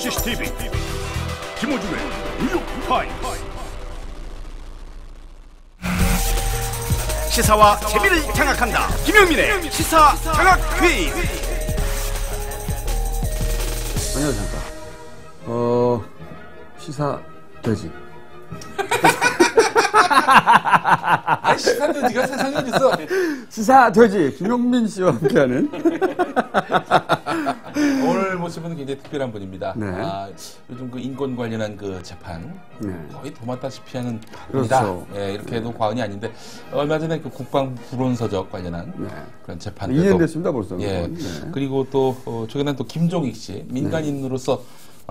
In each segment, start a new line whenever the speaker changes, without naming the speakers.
CCTV 김호중의 뉴욕타임스. 시사와 재미를 장악한다. 김영민의 시사 장악 퀴즈.
안녕하십니까. 시사 돼지.
아니, 시사 돼지가 세상에 어딨어?
시사 돼지 김용민 씨와 함께하는
오늘 모신 분은 굉장히 특별한 분입니다.
네.
요즘 그 인권 관련한 그 재판
네.
거의 도맡다시피 하는 분이다.
그렇죠.
예, 이렇게 해도 과언이 아닌데 얼마 전에 그 국방 불온서적 관련한
네.
그런 재판
2년 됐습니다 벌써.
예.
네.
그리고 또 최근에 또 김종익 씨 민간인으로서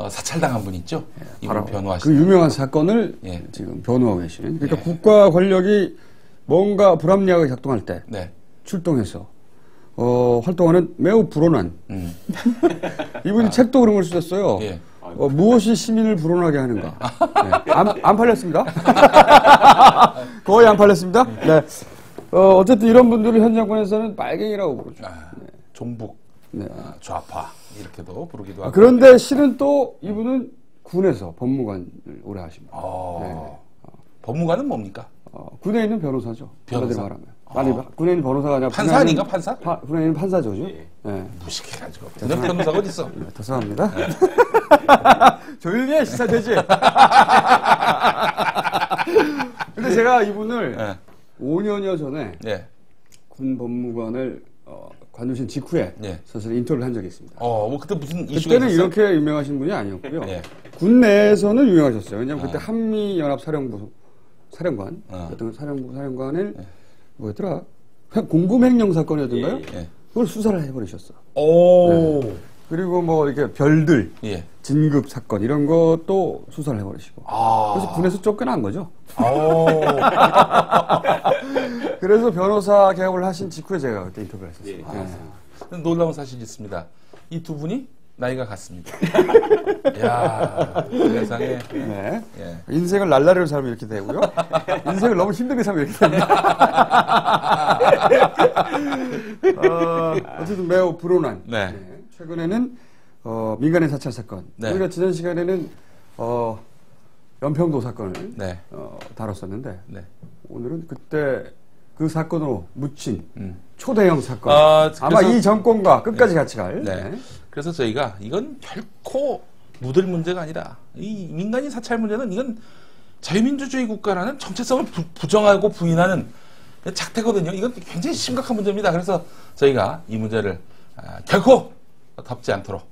사찰당한 분 있죠. 이분 변호하시는
그 유명한 사건을
예.
지금 변호하고 계시는. 그러니까
예.
국가 권력이 뭔가 불합리하게 작동할 때
네.
출동해서 활동하는 매우 불온한 이분이 책도 그런 걸 쓰셨어요.
예.
무엇이 시민을 불온하게 하는가. 네. 안 팔렸습니다. 거의 안 팔렸습니다. 네. 어쨌든 이런 분들을 현 정권에서는 빨갱이라고 부르죠. 네.
종북,
네.
좌파 이렇게도 부르기도 하고.
그런데 실은 또 이분은 군에서 법무관을 오래 하십니다. 네.
법무관은 뭡니까?
군에 있는 변호사죠.
변호사?
말하면. 아니, 군에 있는 변호사가 아니라
판사 아닌가, 판사?
군에 있는 판사죠. 그죠? 네.
무식해가지고. 군의 변호사가 어딨어?
네, 죄송합니다. 조용히 해, 시사 되지. 근데 제가 이분을
네.
5년여 전에
예.
군 법무관을 관두신 직후에
예.
사실 인터뷰를 한 적이 있습니다.
뭐 그때 무슨 이슈가
그때는
있었어요?
이렇게 유명하신 분이 아니었고요.
예.
군 내에서는 유명하셨어요. 왜냐하면 그때 한미연합사령부 사령관, 어떤 사령부 사령관을 뭐였더라? 공금횡령 사건이었던가요?
예.
그걸 수사를 해버리셨어.
오.
네. 그리고 뭐 이렇게 별들,
예.
진급 사건 이런 것도 수사를 해버리시고. 그래서 군에서 쫓겨난 거죠. 그래서 변호사 개업을 하신 직후에 제가 그때 인터뷰를 했었어요.
놀라운 사실이 있습니다. 이 두 분이 나이가 같습니다. 이야, 세상에.
네.
예.
인생을 날라리로 살면 이렇게 되고요. 인생을 너무 힘들게 살면 이렇게 됩니다. 어쨌든 매우 불온한.
네.
최근에는 민간인 사찰 사건.
네.
우리가 지난 시간에는 연평도 사건을
네.
다뤘었는데
네.
오늘은 그때 그 사건으로 묻힌 초대형 사건. 아마
그래서-
이 정권과 끝까지 같이 갈.
네. 그래서 저희가 이건 결코 묻을 문제가 아니라 이 민간인 사찰 문제는 이건 자유민주주의 국가라는 정체성을 부정하고 부인하는 작태거든요. 이건 굉장히 심각한 문제입니다. 그래서 저희가 이 문제를 결코 덮지 않도록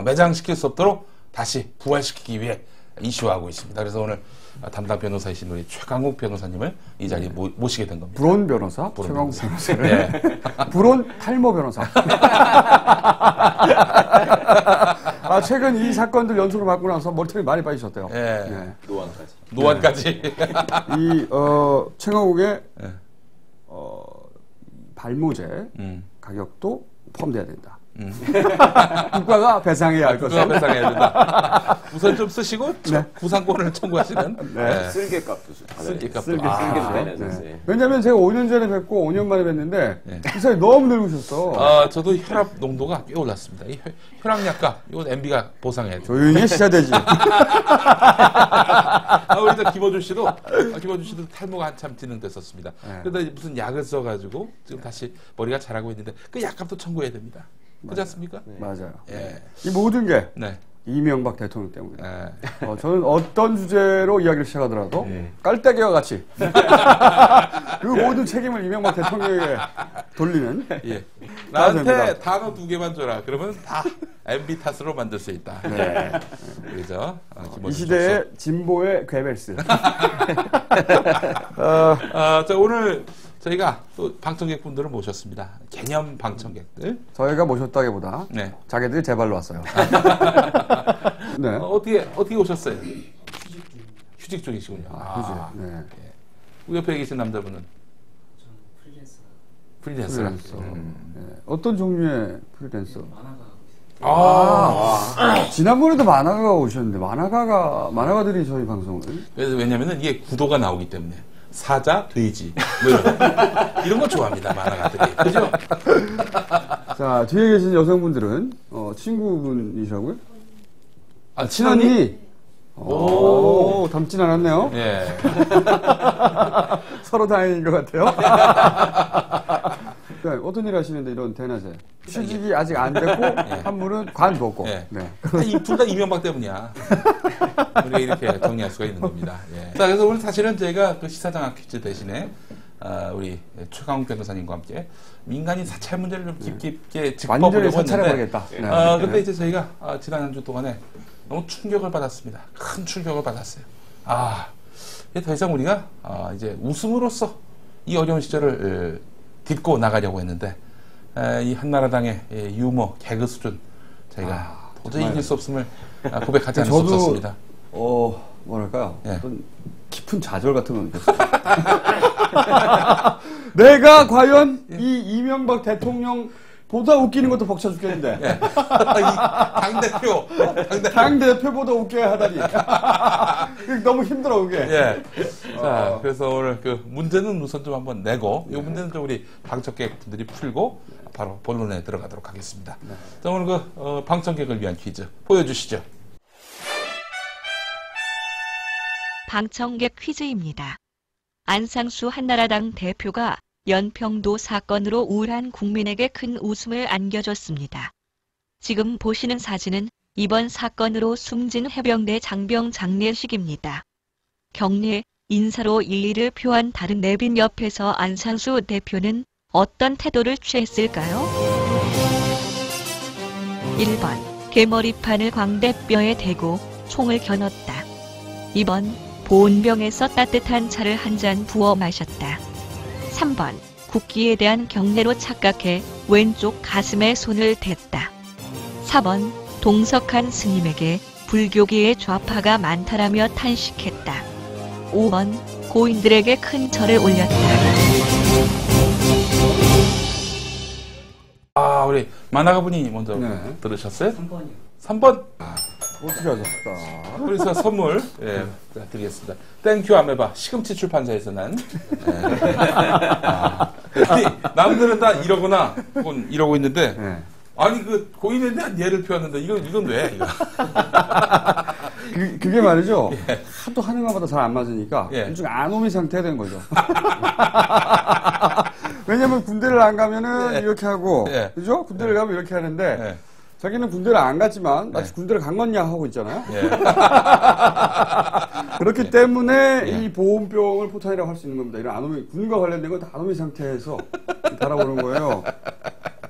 매장시킬 수 없도록 다시 부활시키기 위해 이슈화하고 있습니다. 그래서 오늘 담당 변호사이신 우리 최강욱 변호사님을 이 자리에 모시게 된 겁니다.
불온 변호사, 최강욱 변호사를.
네.
불온 탈모 변호사. 최근 이 사건들 연속으로 받고 나서 머리털이 많이 빠지셨대요.
네.
네.
노안까지.
이 최강욱의 발모제 가격도 포함돼야 된다. 국가가 배상해야 할 것을.
국가가 배상해야 된다. 우선 좀 쓰시고 구상권을 청구하시는.
네.
쓸개값도
쓸개값도.
쓸개도
네.
내는
왜냐면 제가 5년 전에 뵙고 5년 만에 뵀는데 이 사람이 너무 늙으셨어.
저도 혈압 농도가 꽤 올랐습니다. 이 혈압약값, 이건 MB가 보상해야 돼요.
조용히 시작되지.
우리 김호준 씨도 탈모가 한참 진행됐었습니다. 그러다 무슨 약을 써가지고 지금 다시 머리가 자라고 있는데 그 약값도 청구해야 됩니다. 그렇지 않습니까?
맞아요.
예.
이 모든 게
네.
이명박 대통령 때문에.
예.
저는 어떤 주제로 이야기를 시작하더라도 깔때기와 같이 그 모든 책임을 이명박 대통령에게 돌리는.
예.
됩니다.
나한테 단어 2개만 줘라. 그러면 다 MB 탓으로 만들 수 있다.
네.
그죠?
이 시대의 진보의 괴벨스.
자, 오늘 저희가 또 방청객분들을 모셨습니다. 개념 방청객들.
저희가 모셨다기보다
네.
자기들이 제 발로 왔어요. 네.
어떻게 오셨어요? 휴직 중이시군요.
네.
우리 옆에 계신 남자분은? 프리랜서라.
네. 어떤 종류의 프리랜서?
아.
지난번에도 만화가가 오셨는데 만화가들이 저희 방송을.
그래서 왜냐면은 이게 구도가 나오기 때문에. 사자, 돼지, 뭐 이런 거 좋아합니다, 만화가들이. 그죠?
자, 뒤에 계신 여성분들은 친구분이시라고요?
아,
친언니? 오, 닮진 않았네요.
예.
서로 다행인 것 같아요. 그러니까 어떤 일 하시는데 이런 대낮에? 취직이 아직 안 됐고, 한 분은 관뒀고.
예.
네.
둘 다 이명박 때문이야. 우리가 이렇게 정리할 수가 있는 겁니다. 예. 자, 그래서 오늘 사실은 저희가 그 시사장학 퀴즈 대신에 우리 최강욱 변호사님과 함께 민간인 사찰 문제를 좀 깊게 짚어보려고
완전히
했는데
사찰해버리겠다.
근데 이제 저희가 지난 한 주 동안에 너무 충격을 받았습니다. 큰 충격을 받았어요. 이제 더 이상 우리가 이제 웃음으로써 이 어려운 시절을 딛고 나가려고 했는데 이 한나라당의 유머, 개그 수준 저희가 도저히 이길 수 없음을 고백하지 않을 수 없었습니다.
뭐랄까요?
예.
어떤 깊은 좌절 같은 건 느꼈어요. 내가 과연 이 이명박 대통령보다 웃기는 것도 벅차 죽겠는데.
예.
당대표보다 웃겨야 하다니. 너무 힘들어, 그게.
예. 자, 그래서 오늘 그 문제는 우선 좀 한번 내고, 이 문제는 좀 우리 방청객 분들이 풀고, 바로 본론에 들어가도록 하겠습니다. 자, 오늘 그, 방청객을 위한 퀴즈 보여주시죠.
방청객 퀴즈입니다. 안상수 한나라당 대표가 연평도 사건으로 우울한 국민에게 큰 웃음을 안겨줬습니다. 지금 보시는 사진은 이번 사건으로 숨진 해병대 장병 장례식입니다. 경례, 인사로 일리를 표한 다른 내빈 옆에서 안상수 대표는 어떤 태도를 취했을까요? 1번, 개머리판을 광대뼈에 대고 총을 겨눴다. 2번, 보온병에서 따뜻한 차를 한 잔 부어 마셨다. 3번, 국기에 대한 경례로 착각해 왼쪽 가슴에 손을 댔다. 4번, 동석한 스님에게 불교계의 좌파가 많다라며 탄식했다. 5번, 고인들에게 큰 절을 올렸다.
우리 만화가분이 먼저 들으셨어요? 3번이요. 3번.
어떻게 하셨을까?
그래서 선물 드리겠습니다. 땡큐 아메바 시금치 출판사에서 난. 남들은 다 이러거나 혹은 이러고 있는데 아니 그 고인에 대한 예를 표하는데 이건 왜? 이거.
그게 말이죠. 하도 하는 것보다 잘 안 맞으니까 일종 아노미 상태가 된 거죠. 왜냐면 군대를 안 가면은 이렇게 하고, 그죠? 군대를 가면 이렇게 하는데. 자기는 군대를 안 갔지만 마치 군대를 간 거냐 하고 있잖아요. 그렇기 때문에 이 보온병을 포탄이라고 할 수 있는 겁니다. 이런 아노미, 군과 관련된 건 다 아노미 상태에서 달아보는 거예요.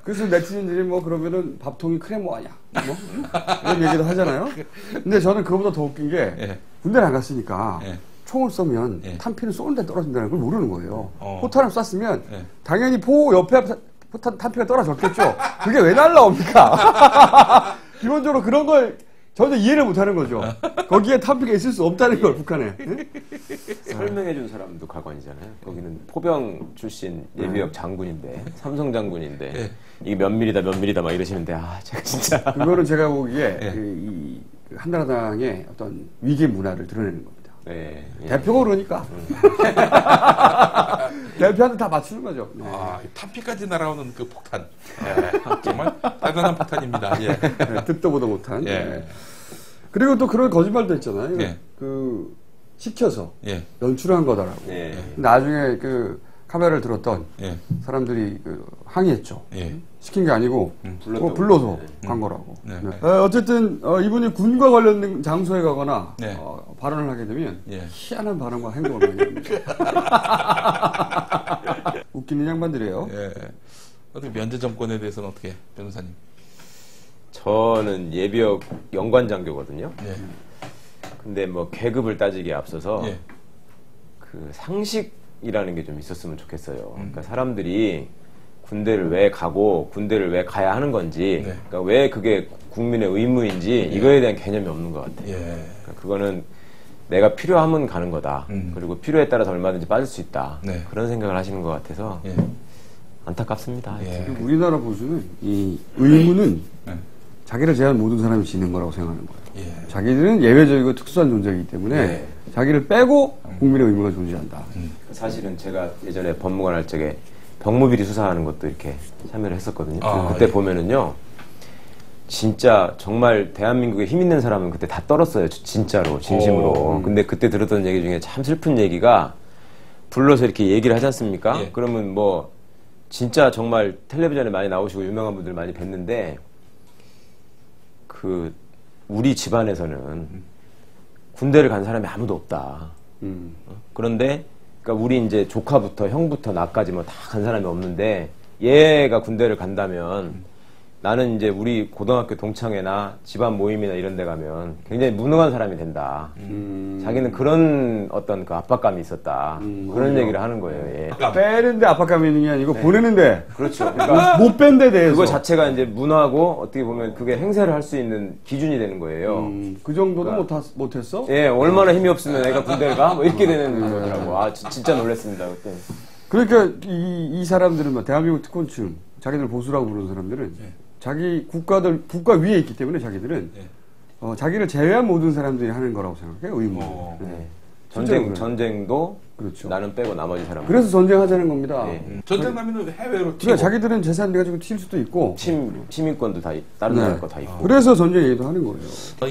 그래서 네티즌들이 뭐 그러면은 밥통이 크레모 아냐 뭐 이런 얘기도 하잖아요. 근데 저는 그거보다 더 웃긴 게 군대를 안 갔으니까 총을 쏘면 탄피는 쏘는 데 떨어진다는 걸 모르는 거예요. 포탄을 쐈으면 당연히 포 옆에 포탄 탄피가 떨어졌겠죠. 그게 왜 날라옵니까? 기본적으로 그런 걸 전혀 이해를 못하는 거죠. 거기에 탄피가 있을 수 없다는 걸 북한에.
설명해준 사람도 가관이잖아요. 거기는 포병 출신 예비역 장군인데 삼성 장군인데 이게 몇 밀리다 막 이러시는데 제가 진짜
그거는 제가 보기에 이 한나라당의 어떤 위계 문화를 드러내는 겁니다. 대표가 그러니까 대표한테 다 맞추는 거죠.
탄피까지 날아오는 그 폭탄 정말 대단한 폭탄입니다.
듣도 보도 못한. 그리고 또 그런 거짓말도 있잖아요. 그 시켜서 연출한 거다라고. 나중에 그 카메라를 들었던 사람들이 항의했죠. 시킨 게 아니고 불러서 간 거라고. 어쨌든 이분이 군과 관련된 장소에 가거나 발언을 하게 되면 희한한 발언과 행동을 많이 합니다. 웃기는 양반들이에요.
어떻게 면제 정권에 대해서는 어떻게 변호사님?
저는 예비역 연관장교거든요. 근데 뭐 계급을 따지기에 앞서서 그 상식이라는 게 좀 있었으면 좋겠어요. 그러니까 사람들이 군대를 왜 가고 군대를 왜 가야 하는 건지, 그러니까 왜 그게 국민의 의무인지 이거에 대한 개념이 없는 것 같아요. 그러니까 그거는 내가 필요하면 가는 거다. 그리고 필요에 따라서 얼마든지 빠질 수 있다. 그런 생각을 하시는 것 같아서 안타깝습니다.
우리나라 보수는 이 의무는 자기를 제한 모든 사람이 지는 거라고 생각하는 거예요. 자기들은 예외적이고 특수한 존재이기 때문에 자기를 빼고 국민의 의무가 존재한다.
사실은 제가 예전에 법무관 할 적에 병무비리 수사하는 것도 이렇게 참여를 했었거든요. 그때 보면은요, 진짜 정말 대한민국에 힘 있는 사람은 그때 다 떨었어요. 진짜로, 진심으로. 근데 그때 들었던 얘기 중에 참 슬픈 얘기가 불러서 이렇게 얘기를 하지 않습니까?
예.
그러면 뭐 진짜 정말 텔레비전에 많이 나오시고 유명한 분들 많이 뵀는데 그 우리 집안에서는 군대를 간 사람이 아무도 없다. 그런데 그러니까 우리 이제 조카부터 형부터 나까지 뭐 다 간 사람이 없는데 얘가 군대를 간다면 나는 이제 우리 고등학교 동창회나 집안 모임이나 이런 데 가면 굉장히 무능한 사람이 된다. 자기는 그런 어떤 그 압박감이 있었다. 그런 얘기를 하는 거예요. 예.
빼는데 압박감이 있는 게 아니고 보내는데
그렇죠. 그러니까
못 뺀 데 대해서
그거 자체가 이제 문화고 어떻게 보면 그게 행세를 할 수 있는 기준이 되는 거예요.
그 정도는 못했어?
예, 얼마나 힘이 없으면 애가 군대를 가? 뭐 이렇게 되는 거더라고. 아, 진짜 놀랐습니다, 그때.
그러니까 이 사람들은 뭐 대한민국 특권층, 자기들 보수라고 부르는 사람들은 자기 국가 위에 있기 때문에 자기들은 자기를 제외한 모든 사람들이 하는 거라고 생각해요. 의무.
네.
실제로
전쟁도
그렇죠.
나는 빼고 나머지 사람.
그래서 전쟁하자는 겁니다.
전쟁 나면 해외로 튀고.
그러니까 자기들은 재산 가지고 튈 수도 있고
시민권도 다 다른 나라 거 다 있고.
그래서 전쟁 얘기도 하는 거예요.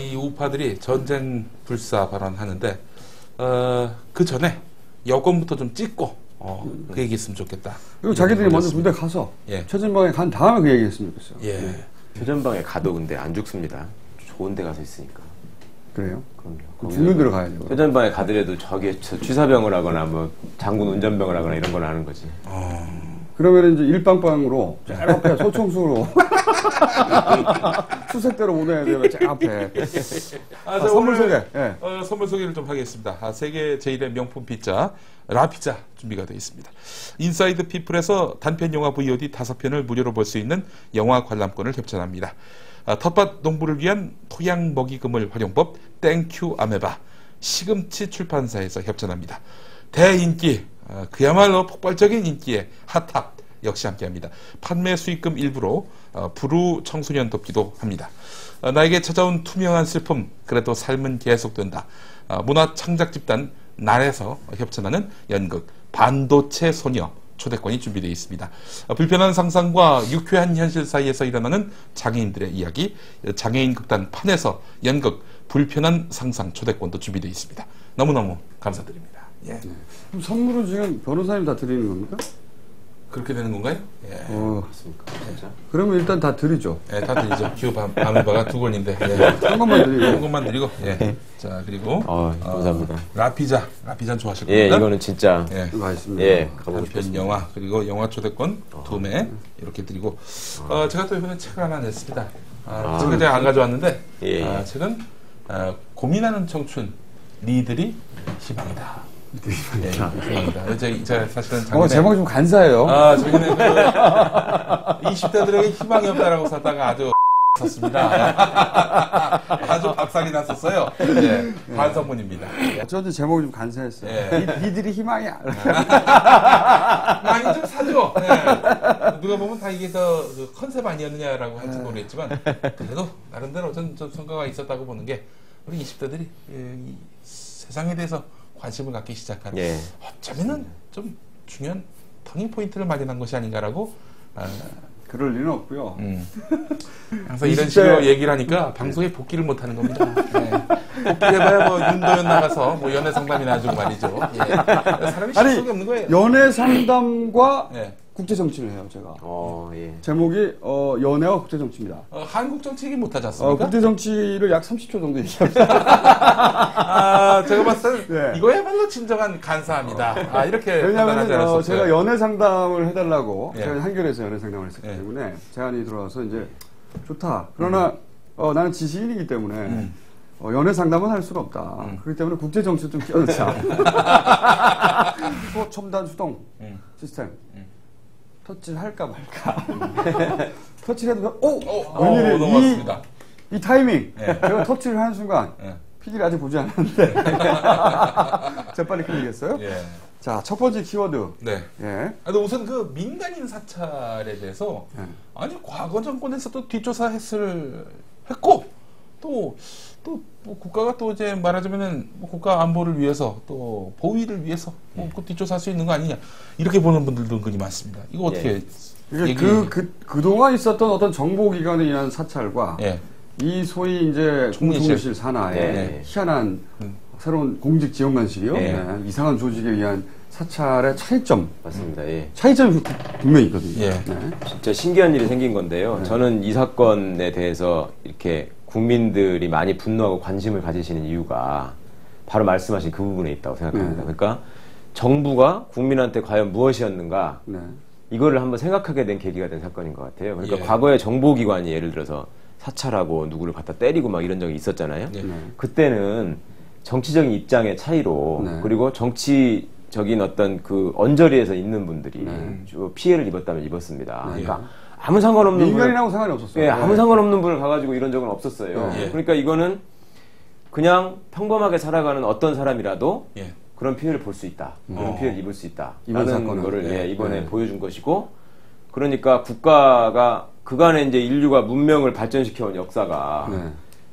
이 우파들이 전쟁 불사 발언하는데 그 전에 여권부터 좀 찍고 그 얘기했으면 좋겠다.
그리고 자기들이 먼저 군대 가서 최전방에 간 다음에 그 얘기했으면 좋겠어요.
예.
최전방에 가도 근데 안 죽습니다. 좋은 데 가서 있으니까.
그래요?
그럼요.
죽는 데로 가야 돼요.
최전방에 가더라도 저기 취사병을 하거나 뭐 장군 운전병을 하거나 이런 걸 하는 거지.
그러면 이제 일빵빵으로 쫙 앞에 소총수로 수색대로 보내야 돼요. 쫙 앞에. 선물 소개. 예.
선물 소개를 좀 하겠습니다. 세계 제1의 명품 피자 라피자 준비가 되어 있습니다. 인사이드 피플에서 단편 영화 VOD 5편을 무료로 볼 수 있는 영화 관람권을 협찬합니다. 텃밭 농부를 위한 토양 먹이금을 활용법 땡큐 아메바 시금치 출판사에서 협찬합니다. 대인기 그야말로 폭발적인 인기의 핫탑 역시 함께합니다. 판매 수익금 일부로 부루 청소년 돕기도 합니다. 나에게 찾아온 투명한 슬픔 그래도 삶은 계속된다. 문화창작집단 날에서 협찬하는 연극 반도체 소녀 초대권이 준비되어 있습니다. 불편한 상상과 유쾌한 현실 사이에서 일어나는 장애인들의 이야기 장애인 극단 판에서 연극 불편한 상상 초대권도 준비되어 있습니다. 너무너무 감사드립니다. 예.
그럼 선물은 지금 변호사님 다 드리는 겁니까?
그렇게 되는 건가요? 예.
그렇습니까? 진짜?
그러면 일단 다 드리죠.
예, 다 드리죠. 큐 아메바가 2권인데. 예.
한 것만 드리고.
한 권만 드리고. 예. 자, 그리고.
감사합니다.
라피자는 좋아하실 겁니다.
예, 이거는 진짜.
예.
맛있습니다.
예, 가보고
단편
싶습니다.
영화, 그리고 영화 초대권 2매 이렇게 드리고. 제가 또 이번에 책을 하나 냈습니다. 책을 제가 안 가져왔는데.
예.
책은 고민하는 청춘, 니들이 희망이다. 네, 희망이다. 제가 사실은 작년에
제목이 좀 간사해요.
작년에 20대들에게 희망이 없다라고 썼다가 아주 썼습니다. 아주 박살이 났었어요. 네, 반성문입니다.
어쩐지 제목이 좀 간사했어요.
예.
니들이 희망이야.
많이 좀 사줘. 네. 누가 보면 다 이게 그 컨셉 아니었느냐라고 할지 모르겠지만 그래도 나름대로 좀 성과가 있었다고 보는 게 우리 20대들이 이 세상에 대해서 관심을 갖기 시작한 어쩌면은 좀 중요한 터닝 포인트를 마련한 것이 아닌가라고
그럴 리는 없고요.
항상 이런 식으로 얘기를 하니까 방송에 복귀를 못하는 겁니다. 네. 복귀해봐야 뭐 윤도현 나가서 뭐 연애 상담이나 하죠 말이죠. 예. 사람이 실속이 없는 거예요.
연애 상담과
네.
국제 정치를 해요, 제가.
예.
제목이 연애와 국제 정치입니다.
한국 정치 얘기 못하지 않습니까?
국제 정치를 약 30초 정도 얘기합니다.
제가 봤을 때
네.
이거야말로 진정한 간사합니다. 이렇게
왜냐하면 제가 연애 상담을 해달라고
예.
제가 한겨레에서 연애 상담을 했었기
예.
때문에 제안이 들어와서 이제 좋다. 그러나 나는 지식인이기 때문에 연애 상담은 할 수가 없다. 그렇기 때문에 국제 정치 좀 끼워넣자. 첨단 수동 시스템. 터치를 할까 말까. 터치를 해도 웬일이
넘어갔습니다.
이 타이밍. 제가 터치를 하는 순간 PD를 아직 보지 않았는데 재빨리 클릭했어요.
예.
자, 첫 번째 키워드.
네.
예.
우선 그 민간인 사찰에 대해서 아니 과거 정권에서 또 뒷조사 했고 뭐 국가가 또 이제 말하자면은 뭐 국가 안보를 위해서 또 보위를 위해서 뭐 그 뒷조사할 수 있는 거 아니냐 이렇게 보는 분들도 은근히 많습니다. 이거 어떻게
그동안 있었던 어떤 정보기관에 의한 사찰과
예.
이 소위 이제 총리실 산하의 희한한 새로운 공직 지원관실이요. 이상한 조직에 의한 사찰의 차이점.
맞습니다. 예.
차이점이 분명히 있거든요.
예.
진짜 신기한 일이 생긴 건데요. 저는 이 사건에 대해서 이렇게 국민들이 많이 분노하고 관심을 가지시는 이유가 바로 말씀하신 그 부분에 있다고 생각합니다. 그러니까 정부가 국민한테 과연 무엇이었는가 이거를 한번 생각하게 된 계기가 된 사건인 것 같아요. 그러니까 과거에 정보기관이 예를 들어서 사찰하고 누구를 갖다 때리고 막 이런 적이 있었잖아요. 그때는 정치적인 입장의 차이로 그리고 정치적인 어떤 그 언저리에서 있는 분들이 피해를 입었다면 입었습니다. 그러니까 아무 상관없는
민간인하고 상관이 없었어요.
예, 아무 상관없는 분을 가가지고 이런 적은 없었어요. 그러니까 이거는 그냥 평범하게 살아가는 어떤 사람이라도 그런 피해를 볼 수 있다. 그런 피해를 입을 수 있다. 라는 거를 이번에 보여준 것이고, 그러니까 국가가 그간에 이제 인류가 문명을 발전시켜온 역사가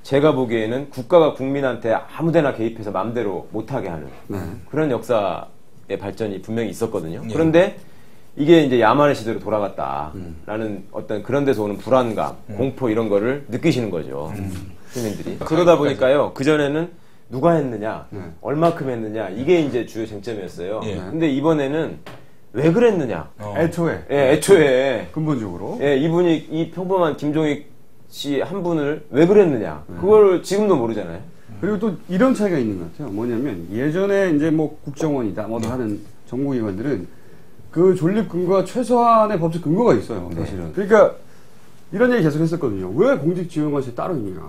제가 보기에는 국가가 국민한테 아무데나 개입해서 마음대로 못하게 하는 그런 역사의 발전이 분명히 있었거든요. 그런데 이게 이제 야만의 시대로 돌아갔다라는 어떤 그런 데서 오는 불안감, 공포 이런 거를 느끼시는 거죠. 시민들이. 그러다 보니까요, 그전에는 누가 했느냐, 얼마큼 했느냐, 이게 이제 주요 쟁점이었어요. 근데 이번에는 왜 그랬느냐.
애초에.
예, 애초에.
근본적으로.
예, 이분이 이 평범한 김종익 씨 한 분을 왜 그랬느냐. 그걸 지금도 모르잖아요.
그리고 또 이런 차이가 있는 것 같아요. 뭐냐면 예전에 이제 뭐 국정원이다, 뭐 하는 정보기관들은 그 존립 근거가 최소한의 법적 근거가 있어요, 사실은. 그러니까 이런 얘기 계속 했었거든요. 왜 공직지원관실이 따로 있냐.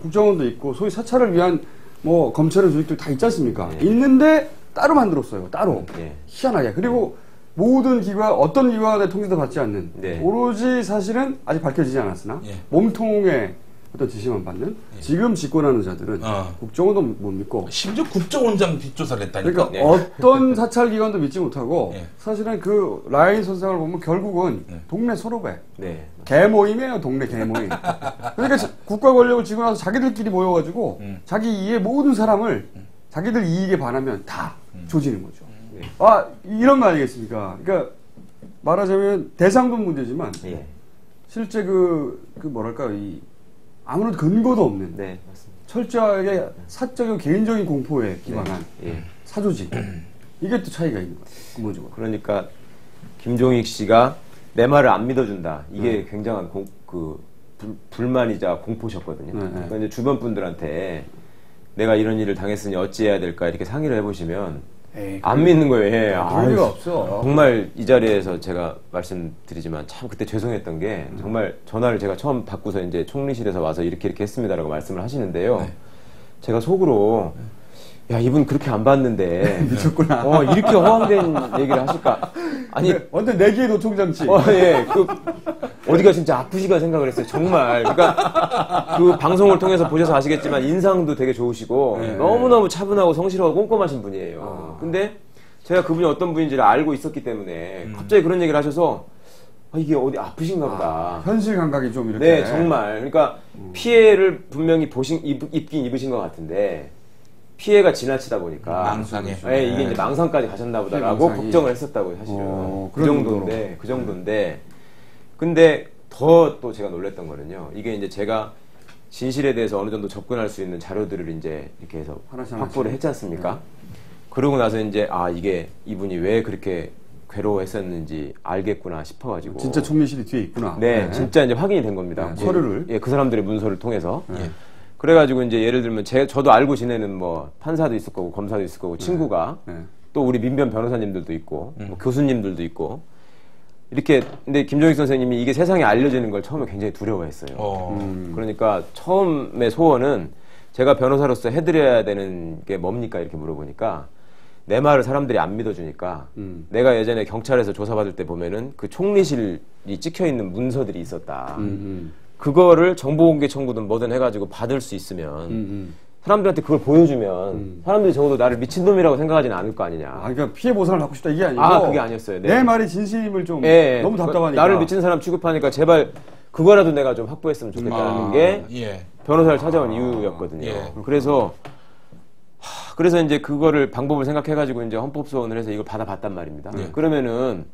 국정원도 있고 소위 사찰을 위한 뭐 검찰의 조직들 다 있지 않습니까? 있는데 따로 만들었어요. 따로. 희한하게. 그리고 모든 기관, 어떤 기관의 통제도 받지 않는 오로지 사실은 아직 밝혀지지 않았으나 몸통의 어떤 지시만 받는 지금 집권하는 자들은 국정원도 못 믿고
심지어 국정원장 뒷조사를 했다니까.
그러니까 어떤 사찰 기관도 믿지 못하고 사실은 그 라인 선상을 보면 결국은 동네 소로배 개모임이에요. 동네 개모임. 그러니까 국가 권력을 쥐고 나서 자기들끼리 모여가지고 자기 이의 모든 사람을 자기들 이익에 반하면 다 조지는 거죠. 아, 이런 거 아니겠습니까? 그러니까 말하자면 대상도 문제지만 실제 뭐랄까 이 아무런 근거도 없는 철저하게 사적이고 개인적인 공포에 기반한 사조직. 이게 또 차이가 있는 거예요. 근본적으로.
그러니까 김종익 씨가 내 말을 안 믿어준다. 이게 굉장한 불만이자 공포셨거든요. 그러니까 이제 주변 분들한테 내가 이런 일을 당했으니 어찌해야 될까 이렇게 상의를 해보시면 안 믿는 거예요.
그럴 리가 없어.
정말 이 자리에서 제가 말씀드리지만 참 그때 죄송했던 게 정말 전화를 제가 처음 받고서 이제 총리실에서 와서 이렇게 했습니다라고 말씀을 하시는데요. 제가 속으로 야, 이분 그렇게 안 봤는데
미쳤구나.
이렇게 허황된 얘기를 하실까? 아니
완전 내기의 노총장치.
예, 어디가 진짜 아프시가 생각을 했어요. 정말. 그러니까 그 방송을 통해서 보셔서 아시겠지만 인상도 되게 좋으시고 너무너무 차분하고 성실하고 꼼꼼하신 분이에요. 근데 제가 그분이 어떤 분인지를 알고 있었기 때문에 갑자기 그런 얘기를 하셔서 이게 어디 아프신가 보다.
현실 감각이 좀 이렇게.
네, 정말. 그러니까 피해를 분명히 입긴 입으신 것 같은데 피해가 지나치다 보니까
망상에
이게 이제 망상까지 가셨나 보다라고 걱정을 했었다고요, 사실은. 그 정도인데 근데 더 또 제가 놀랬던 거는요. 이게 이제 제가 진실에 대해서 어느 정도 접근할 수 있는 자료들을 이제 이렇게 해서 확보를 했지 않습니까? 그러고 나서 이제 이게 이분이 왜 그렇게 괴로워했었는지 알겠구나 싶어가지고
진짜 총리실이 뒤에 있구나.
진짜 이제 확인이 된 겁니다.
서류를.
그 사람들의 문서를 통해서. 그래가지고 이제 예를 들면 저도 알고 지내는 뭐 판사도 있을 거고 검사도 있을 거고 친구가 또 우리 민변 변호사님들도 있고 뭐 교수님들도 있고 이렇게. 근데 김종익 선생님이 이게 세상에 알려지는 걸 처음에 굉장히 두려워했어요. 그러니까 처음에 소원은 제가 변호사로서 해드려야 되는 게 뭡니까 이렇게 물어보니까 내 말을 사람들이 안 믿어주니까 내가 예전에 경찰에서 조사받을 때 보면은 그 총리실이 찍혀있는 문서들이 있었다. 그거를 정보공개 청구든 뭐든 해가지고 받을 수 있으면 사람들한테 그걸 보여주면 사람들이 적어도 나를 미친놈이라고 생각하지는 않을 거 아니냐.
그러니까 피해 보상을 받고 싶다 이게 아니고.
그게 아니었어요.
내 말이 진심을 좀 너무 답답하니까.
나를 미친 사람 취급하니까 제발 그거라도 내가 좀 확보했으면 좋겠다는 게 변호사를 찾아온 이유였거든요. 그래서 이제 그거를 방법을 생각해가지고 이제 헌법소원을 해서 이걸 받아봤단 말입니다. 그러면은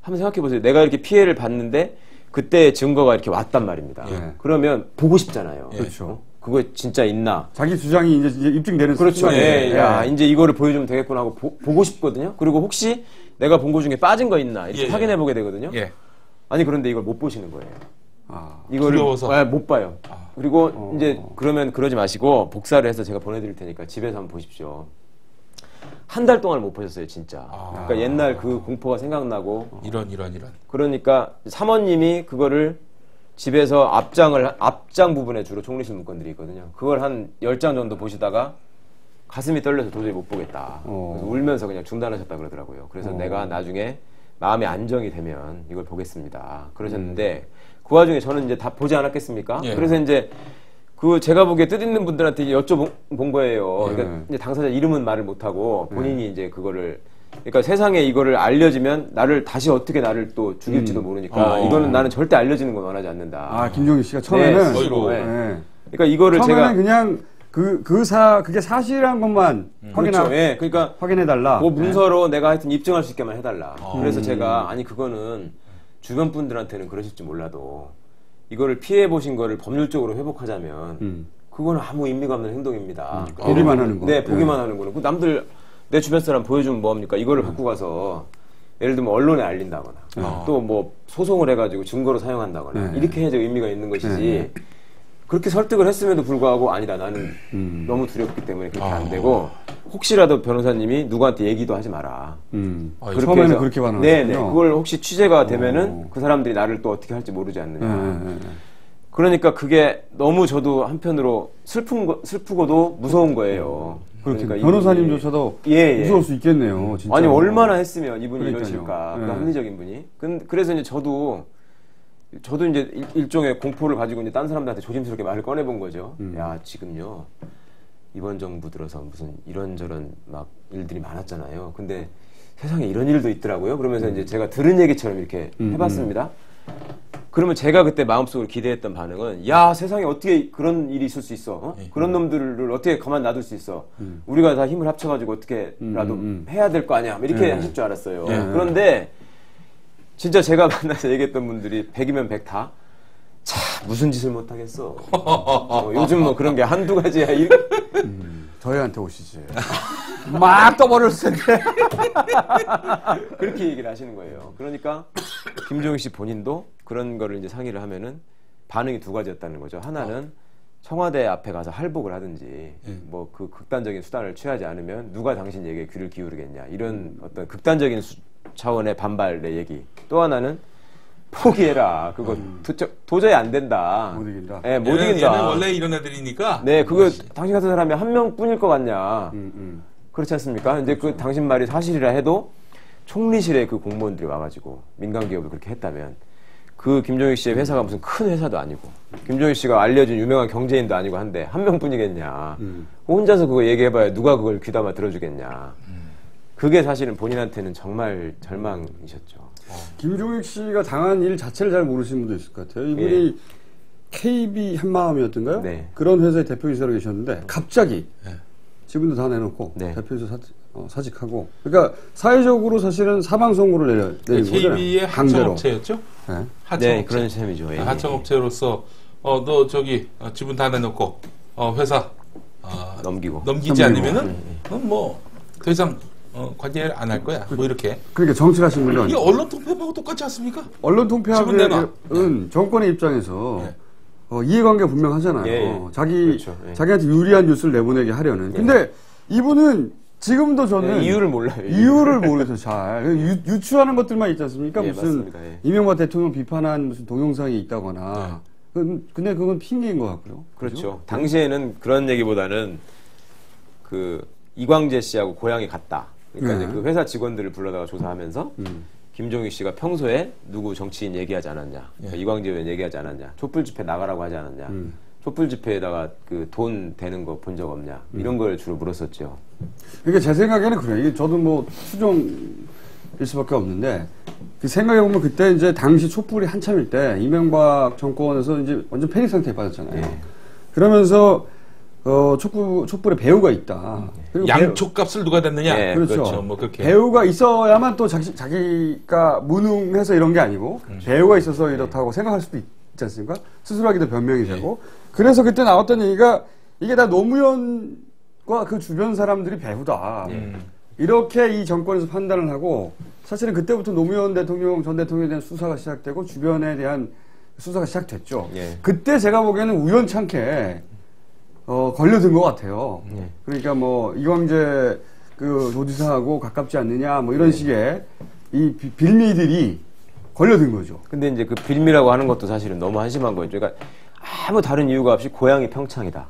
한번 생각해 보세요. 내가 이렇게 피해를 봤는데 그때 증거가 이렇게 왔단 말입니다. 그러면 보고 싶잖아요.
그렇죠.
그거 진짜 있나?
자기 주장이 이제 입증되는
그렇죠. 야, 이제 이거를 보여주면 되겠구나 하고 보고 싶거든요. 그리고 혹시 내가 본 거 중에 빠진 거 있나 이렇게 확인해 보게 되거든요. 아니 그런데 이걸 못 보시는 거예요. 이거를
두려워서
못 봐요. 그리고 이제 그러면 그러지 마시고 복사를 해서 제가 보내드릴 테니까 집에서 한번 보십시오. 한 달 동안 못 보셨어요, 진짜. 그러니까 옛날 그 공포가 생각나고.
이런.
그러니까 사모님이 그거를 집에서 앞장 부분에 주로 총리실 문건들이 있거든요. 그걸 한 10장 정도 보시다가 가슴이 떨려서 도저히 못 보겠다. 그래서 울면서 그냥 중단하셨다 그러더라고요. 그래서 내가 나중에 마음의 안정이 되면 이걸 보겠습니다. 그러셨는데 그 와중에 저는 이제 다 보지 않았겠습니까? 그래서 이제 그 제가 보기에 뜻있는 분들한테 여쭤본 거예요. 그러니까 이제 당사자 이름은 말을 못하고 본인이 이제 그거를 그러니까 세상에 이거를 알려지면 다시 어떻게 나를 또 죽일지도 모르니까 이거는 나는 절대 알려지는 건 원하지 않는다.
김종희 씨가 처음에는
그러니까 이거를
처음에는 그냥 그게 사실이란 것만
그렇죠. 그러니까
확인해달라.
그 문서로 내가 하여튼 입증할 수 있게만 해달라. 그래서 제가 그거는 주변 분들한테는 그러실지 몰라도 이거를 피해 보신 거를 법률적으로 회복하자면 그거는 아무 의미가 없는 행동입니다.
보기만 하는 거.
네, 보기만 하는 거는. 남들 내 주변 사람 보여주면 뭐합니까? 이거를 갖고 가서 예를 들면 언론에 알린다거나 또 뭐 소송을 해가지고 증거로 사용한다거나 이렇게 해야지 의미가 있는 것이지. 그렇게 설득을 했음에도 불구하고 아니다 나는 너무 두렵기 때문에 그렇게 안 되고 혹시라도 변호사님이 누구한테 얘기도 하지 마라.
처음에는 그렇게 반응하셨군요.
네네. 그걸 혹시 취재가 되면은 그 사람들이 나를 또 어떻게 할지 모르지 않느냐. 그러니까 그게 너무 저도 한편으로 슬프고도 무서운 거예요.
그러니까 변호사님조차도 무서울 수 있겠네요. 진짜.
아니 얼마나 했으면 이분이 이러실까.
네.
그 합리적인 분이. 그래서 이제 저도 이제 일종의 공포를 가지고 이제 딴 사람들한테 조심스럽게 말을 꺼내본 거죠. 야, 지금요, 이번 정부 들어서 무슨 이런저런 막 일들이 많았잖아요. 근데 세상에 이런 일도 있더라고요. 그러면서 이제 제가 들은 얘기처럼 이렇게 해봤습니다. 그러면 제가 그때 마음속으로 기대했던 반응은, 야, 세상에 어떻게 그런 일이 있을 수 있어? 그런 놈들을 어떻게 가만 놔둘 수 있어? 우리가 다 힘을 합쳐가지고 어떻게라도 해야 될 거 아니야? 이렇게 하실 줄 알았어요. 그런데, 진짜 제가 만나서 얘기했던 분들이 100이면 100 다? 참 무슨 짓을 못하겠어. 요즘 뭐 그런 게 한두 가지야.
저희한테 오시지. 막 떠버렸을 텐데.
그렇게 얘기를 하시는 거예요. 그러니까 김종익 씨 본인도 그런 거를 이제 상의를 하면은 반응이 두 가지였다는 거죠. 하나는 청와대 앞에 가서 할복을 하든지 뭐 그 극단적인 수단을 취하지 않으면 누가 당신 얘기에 귀를 기울이겠냐. 이런 어떤 극단적인 차원의 반발의 얘기. 또 하나는 포기해라. 그거 도저히 안 된다.
못 이긴다.
네, 못 이긴다.
얘는 원래 이런 애들이니까.
네, 그거 당신 같은 사람이 한 명뿐일 것 같냐. 그렇지 않습니까? 이제 그 당신 말이 사실이라 해도 총리실에 그 공무원들이 와가지고 민간 기업을 그렇게 했다면 그 김종익 씨의 회사가 무슨 큰 회사도 아니고 김종익 씨가 알려진 유명한 경제인도 아니고 한데 한 명뿐이겠냐. 혼자서 그거 얘기해봐야 누가 그걸 귀담아 들어주겠냐. 그게 사실은 본인한테는 정말 절망이셨죠.
김종익 씨가 당한 일 자체를 잘 모르시는 분도 있을 것 같아요. 이분이 KB 한마음이었던가요?
네.
그런 회사의 대표이사로 계셨는데 갑자기 지분도 다 내놓고 대표이사 사직하고 그러니까 사회적으로 사실은 사망 선고를 내린 거잖아요.
KB의 하청업체였죠?
네, 그런 셈이죠.
하청업체로서 너 저기 지분 다 내놓고 회사 넘기지 않으면은 뭐 더 이상 관계를 안 할 거야. 뭐 이렇게.
그러니까 정치를 하신 분은
이게 언론 통폐합하고 똑같지 않습니까?
언론 통폐합은 정권의 입장에서 이해관계가 분명하잖아요. 자기한테 유리한 뉴스를 내보내게 하려는. 근데 이분은 지금도 저는
이유를 몰라요.
이유를 모르서 잘 유추하는 것들만 있지 않습니까? 무슨
맞습니다.
이명박 대통령 비판한 무슨 동영상이 있다거나. 근데 그건 핑계인 것 같고요.
그렇죠. 당시에는 그런 얘기보다는 그 이광재 씨하고 고향이 같다. 그러니까 이제 그 회사 직원들을 불러다가 조사하면서 김종익 씨가 평소에 누구 정치인 얘기하지 않았냐, 그러니까 이광재 의원 얘기하지 않았냐, 촛불 집회 나가라고 하지 않았냐, 촛불 집회에다가 그 돈 되는 거 본 적 없냐, 이런 걸 주로 물었었죠.
그러니까 제 생각에는 그래요. 이게 저도 뭐 추정일 수밖에 없는데 그 생각해 보면 그때 이제 당시 촛불이 한참일 때 이명박 정권에서 이제 완전 패닉 상태에 빠졌잖아요. 그러면서 촛불에 배우가 있다. 그리고
양초값을 누가 냈느냐?
네, 그렇죠.
뭐 그렇게.
배우가 있어야만 또 자기가 무능해서 이런 게 아니고 배우가 있어서 이렇다고 생각할 수도 있지 않습니까? 스스로 하기도 변명이 되고. 그래서 그때 나왔던 얘기가 이게 다 노무현과 그 주변 사람들이 배후다. 이렇게 이 정권에서 판단을 하고 사실은 그때부터 노무현 대통령 전 대통령에 대한 수사가 시작되고 주변에 대한 수사가 시작됐죠.
예.
그때 제가 보기에는 우연찮게 걸려든 것 같아요. 그러니까 뭐 이광재 그 도지사하고 가깝지 않느냐 뭐 이런 식의 이 빌미들이 걸려든 거죠.
근데 이제 그 빌미라고 하는 것도 사실은 너무 한심한 거죠. 그러니까 아무 다른 이유가 없이 고향이 평창이다.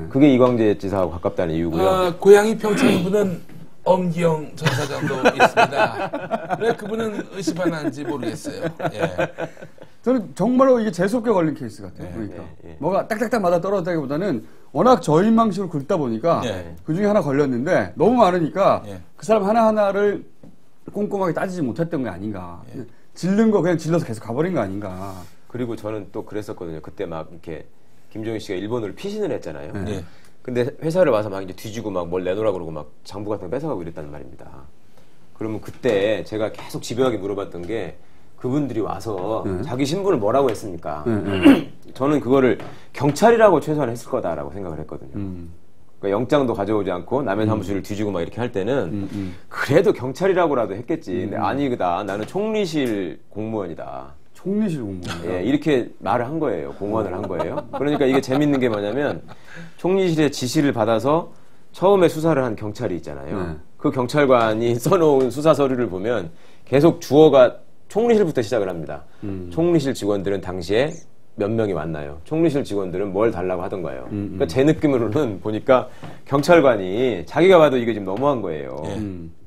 그게 이광재 지사하고 가깝다는 이유고요.
고향이 평창인 분은 엄기영 전 사장도 있습니다. 왜 그분은 의심하는지 모르겠어요. 예.
저는 정말로 이게 재수없게 걸린 케이스 같아요. 그러니까 뭐가 딱딱딱 맞아 떨어졌다기보다는 워낙 저인망식으로 긁다 보니까 그 중에 하나 걸렸는데 너무 많으니까 그 사람 하나하나를 꼼꼼하게 따지지 못했던 게 아닌가. 질른 거 그냥 질러서 계속 가버린 거 아닌가.
그리고 저는 또 그랬었거든요. 그때 막 이렇게 김종인 씨가 일본으로 피신을 했잖아요. 근데 회사를 와서 막 이제 뒤지고 막 뭘 내놓으라 그러고 막 장부 같은 거 뺏어가고 이랬단 말입니다. 그러면 그때 제가 계속 집요하게 물어봤던 게 그분들이 와서 자기 신분을 뭐라고 했습니까? 저는 그거를 경찰이라고 최소한 했을 거다라고 생각을 했거든요. 그러니까 영장도 가져오지 않고 남의 사무실을 뒤지고 막 이렇게 할 때는 그래도 경찰이라고라도 했겠지. 근데 아니다. 나는 총리실 공무원이다.
총리실 공무원.
예, 이렇게 말을 한 거예요. 공언을 한 거예요. 그러니까 이게 재밌는 게 뭐냐면 총리실의 지시를 받아서 처음에 수사를 한 경찰이 있잖아요. 그 경찰관이 써놓은 수사 서류를 보면 계속 주어가 총리실부터 시작을 합니다. 총리실 직원들은 당시에 몇 명이 왔나요? 총리실 직원들은 뭘 달라고 하던가요? 그러니까 제 느낌으로는 보니까 경찰관이 자기가 봐도 이게 지금 너무한 거예요.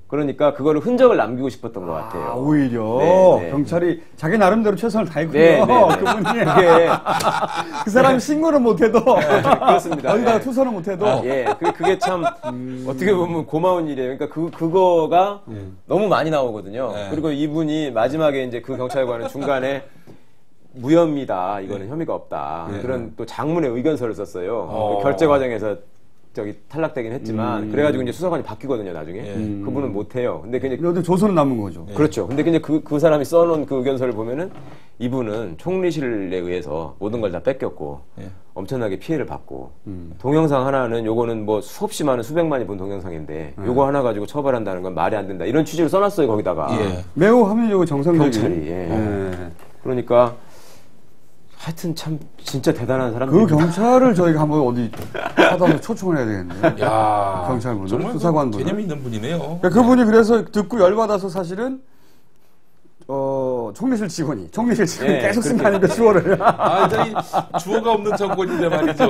그러니까 그거를 흔적을 남기고 싶었던 것 같아요.
오히려
네.
경찰이 자기 나름대로 최선을 다했군요.
네.
그분이 그 사람이 신고는 못해도
그렇습니다.
어디다가 투서는 못해도
그게 참 어떻게 보면 고마운 일이에요. 그러니까 그거가 너무 많이 나오거든요. 그리고 이분이 마지막에 이제 그 경찰관은 중간에 무혐의다. 이거는 혐의가 없다. 그런 또 장문의 의견서를 썼어요. 그 결재 과정에서 탈락되긴 했지만 그래가지고 이제 수사관이 바뀌거든요. 나중에 그분은 못해요. 근데 그냥
조서는 남은 거죠.
그렇죠. 근데 그냥 그 사람이 써놓은 그 의견서를 보면은 이분은 총리실에 의해서 모든 걸 다 뺏겼고 엄청나게 피해를 받고 동영상 하나는 요거는 뭐 수없이 많은 수백만이 본 동영상인데 요거 하나 가지고 처벌한다는 건 말이 안 된다. 이런 취지로 써놨어요. 거기다가
매우 합리적이고 정상적인
경찰이. 그러니까. 하여튼 참 진짜 대단한 사람.
그 경찰을 저희가 한번 어디 하다가 초청을 해야 되겠네요.
야,
경찰분들,
정말
수사관분들.
개념 있는 분이네요.
그러니까 그분이 그래서 듣고 열받아서 사실은 총리실 직원이 계속 쓴 거 아닌가 주어를.
저희 주어가 없는 정권인데 말이죠.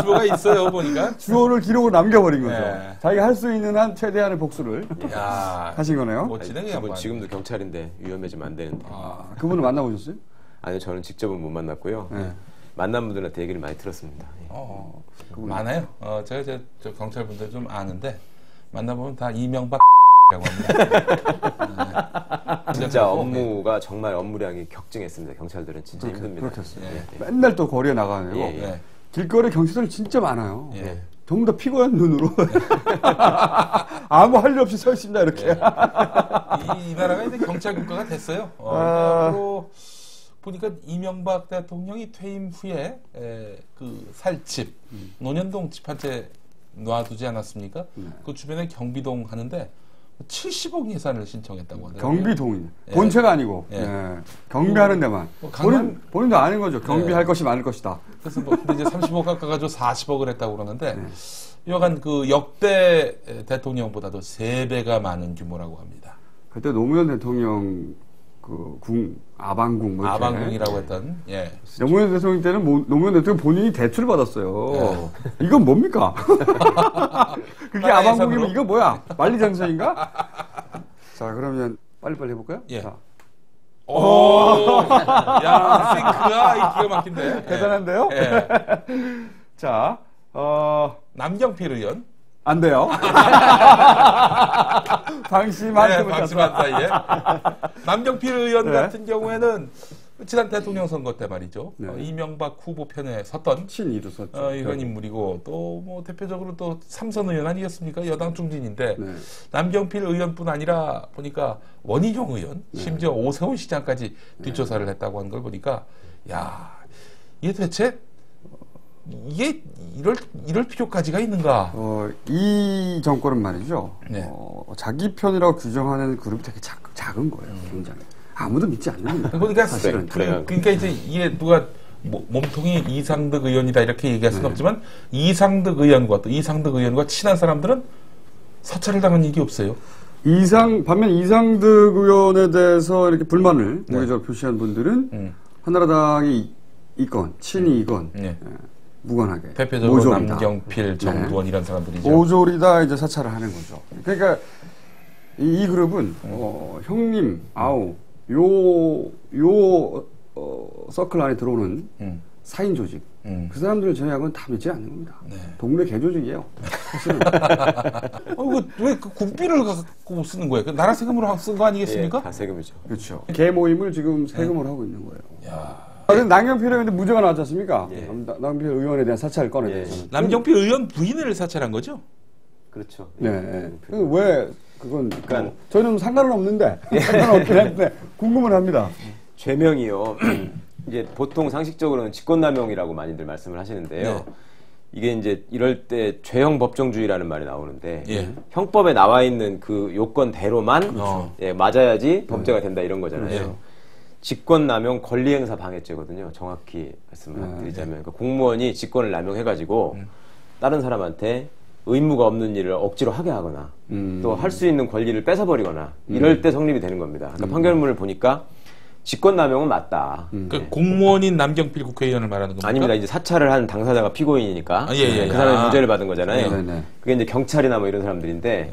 주어가 있어요 보니까.
주어를 기록으로 남겨버린 거죠. 자기가 할 수 있는 한 최대한의 복수를 하신 거네요.
멋지네 그냥.
지금도 경찰인데 위험해지면 안 되는데.
그분을 만나보셨어요?
아니요, 저는 직접은 못 만났고요. 만난 분들한테 얘기를 많이 들었습니다.
많아요. 제가 저 경찰분들 좀 아는데 만나보면 다 이명박 라고 합니다.
진짜 업무가 정말 업무량이 격증했습니다. 경찰들은 진짜 힘듭니다.
그렇겠어요. 맨날 또 거리에 나가네요. 길거리 경찰들 진짜 많아요. 전부 다 피곤한 눈으로 아무 할 일 없이 서 있습니다. 이렇게.
이 나라가 이제 경찰 국가가 됐어요. 앞으로 보니까 이명박 대통령이 퇴임 후에 그 살집 논현동 집 한 채 놔두지 않았습니까? 그 주변에 경비동 하는데 70억 예산을 신청했다고 하더라고요.
경비동이 본체가 아니고 경비하는 데만. 본인도 아는 거죠. 경비할 것이 많을 것이다.
그래서 뭐 근데 이제 30억 깎아가지고 40억을 했다고 그러는데 여간 그 역대 대통령보다도 3배가 많은 규모라고 합니다.
그때 노무현 대통령 아방궁 뭐
아방궁이라고 했던
노무현 대통령 때는 노무현 대통령 본인이 대출을 받았어요. 이건 뭡니까? 그게 아방궁이면 이거 뭐야? 만리장성인가? 자 그러면 빨리빨리 해볼까요? 자.
야 싱크가 기가 막힌데.
대단한데요? 자
남경필 의원.
안 돼요. 방심한
사이에. 남경필 의원 같은 경우에는 지난 대통령 선거 때 말이죠.
네.
이명박 후보 편에 섰던
친이도 썼죠.
이런 인물이고 또 뭐 대표적으로 또 삼선 의원 아니겠습니까? 여당 중진인데
네.
남경필 의원뿐 아니라 보니까 원희룡 의원, 심지어 오세훈 시장까지 뒷조사를 했다고 하는 걸 보니까 야, 이게 대체 이게 이럴 필요까지가 있는가?
이 정권은 말이죠.
네.
자기 편이라고 규정하는 그룹이 되게 작은 거예요. 굉장히. 아무도 믿지 않는 겁니다.
그러니까
사실은.
그러니까 이제 이게 누가 몸통이 이상득 의원이다 이렇게 얘기할 수는 없지만 이상득 의원과 친한 사람들은 사찰을 당한 일이 없어요.
반면 이상득 의원에 대해서 이렇게 불만을 우회적으로 표시한 분들은 한나라당이 있건 친이건 무관하게
대표적으로
모조리다.
남경필, 정두원 이런 사람들이죠.
모조리다 이제 사찰을 하는 거죠. 그러니까 이 그룹은 형님 아우 요 서클 안에 들어오는 사인 조직 그 사람들을 제외하고는 다 믿지 않는 겁니다.
네.
동네 개조직이에요. 사실은.
왜 그 국비를 갖고 쓰는 거예요? 그 나라 세금으로 쓴 거 아니겠습니까?
다 세금이죠.
그렇죠. 개 모임을 지금 세금으로 하고 있는 거예요. 그래서 남경필 의원한테 무죄가 나왔지 않습니까? 남경필 의원에 대한 사찰 건에
남경필 의원 부인을 사찰한 거죠?
그렇죠.
네. 왜 그건 그러니까 저는 상관은 없는데 상관없긴 한데 궁금은 합니다.
죄명이요. 이제 보통 상식적으로는 직권남용이라고 많이들 말씀을 하시는데요.
네.
이게 이제 이럴 때 죄형 법정주의라는 말이 나오는데 형법에 나와 있는 그 요건대로만 맞아야지 범죄가 된다 이런 거잖아요. 직권남용 권리행사 방해죄거든요. 정확히 말씀을 드리자면 그러니까 공무원이 직권을 남용해가지고 다른 사람한테 의무가 없는 일을 억지로 하게 하거나 또 할 수 있는 권리를 뺏어버리거나 이럴 때 성립이 되는 겁니다. 그러니까 판결문을 보니까 직권남용은 맞다.
그 공무원인 남경필 국회의원을 말하는 겁니까?
아닙니다. 이제 사찰을 한 당사자가 피고인이니까 그 사람이 무죄를 받은 거잖아요. 그게 이제 경찰이나 뭐 이런 사람들인데